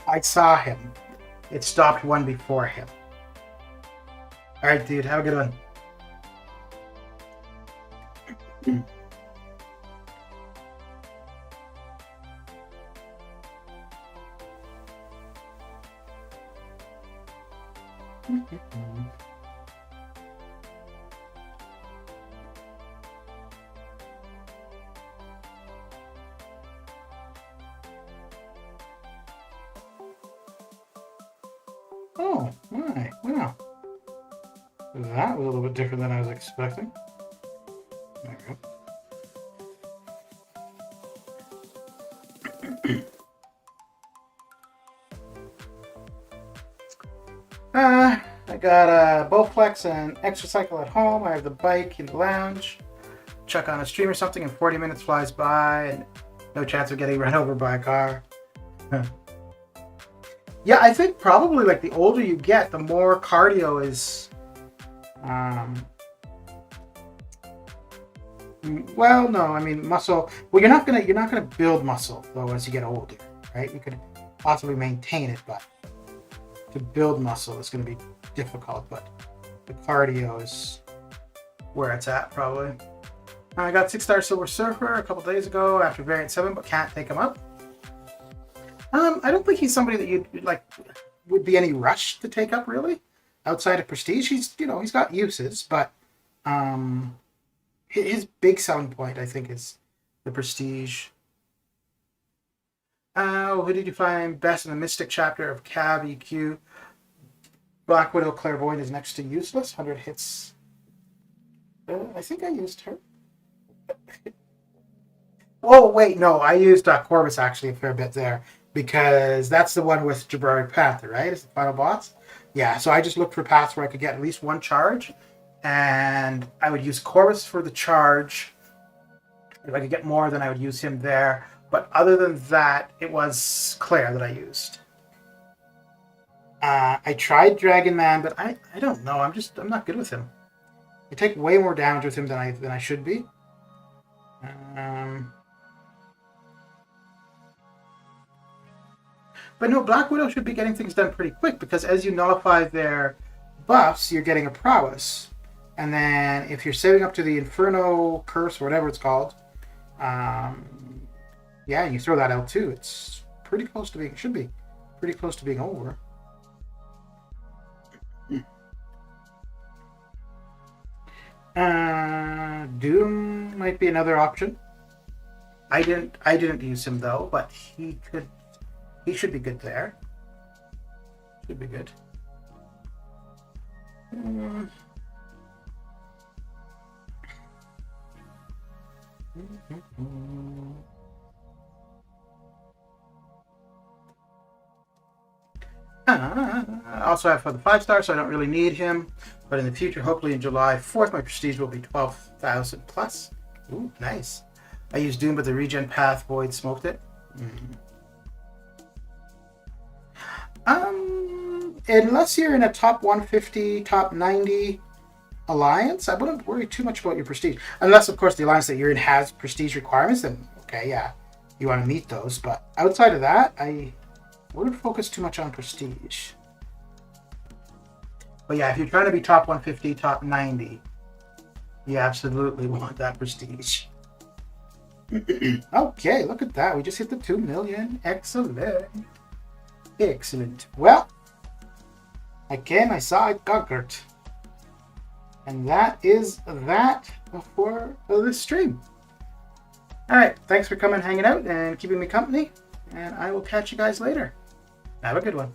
I saw him. It stopped one before him. Alright, dude, have a good one. Oh, my, wow. That was a little bit different than I was expecting. There we go. I got a Bowflex and Extra Cycle at home. I have the bike in the lounge. Chuck on a stream or something and 40 minutes flies by and no chance of getting run over by a car. Yeah, I think probably like the older you get, the more cardio is well, no, I mean muscle. Well, you're not gonna build muscle though as you get older, right? You could possibly maintain it, but to build muscle is going to be difficult. But the cardio is where it's at probably. I got 6-star Silver Surfer a couple days ago after Variant 7, but can't take him up. I don't think he's somebody that you'd like would be any rush to take up really. Outside of Prestige, he's got uses, but his big selling point I think is the Prestige. Who did you find best in the Mystic chapter of Cab EQ? Black Widow Clairvoyant is next to useless. 100 hits. I think I used her. Oh wait, no, I used Corvus actually a fair bit there, because that's the one with Jabrari Panther, right? It's the final boss. Yeah, so I just looked for paths where I could get at least one charge, and I would use Corvus for the charge. If I could get more, then I would use him there. But other than that, it was Claire that I used. I tried Dragon Man, but I don't know. I'm not good with him. I take way more damage with him than I should be. But no, Black Widow should be getting things done pretty quick because as you nullify their buffs, you're getting a prowess. And then if you're saving up to the Inferno Curse or whatever it's called, yeah, and you throw that out too, it's pretty close to being, should be pretty close to being over. Doom might be another option. I didn't use him though, but he should be good there. Should be good. I also have for the 5-star, so I don't really need him. But in the future, hopefully in July 4th, my prestige will be 12,000 plus. Ooh, nice. I used Doom, but the regen path void smoked it. Unless you're in a top 150, top 90 alliance, I wouldn't worry too much about your prestige. Unless, of course, the alliance that you're in has prestige requirements, then okay, yeah, you want to meet those. But outside of that, I wouldn't focus too much on prestige. But yeah, if you're trying to be top 150, top 90, you absolutely want that prestige. Okay, look at that. We just hit the 2 million. Excellent. Excellent. Well, again, I saw it conquered. And that is that for this stream. Alright, thanks for coming, hanging out, and keeping me company. And I will catch you guys later. Have a good one.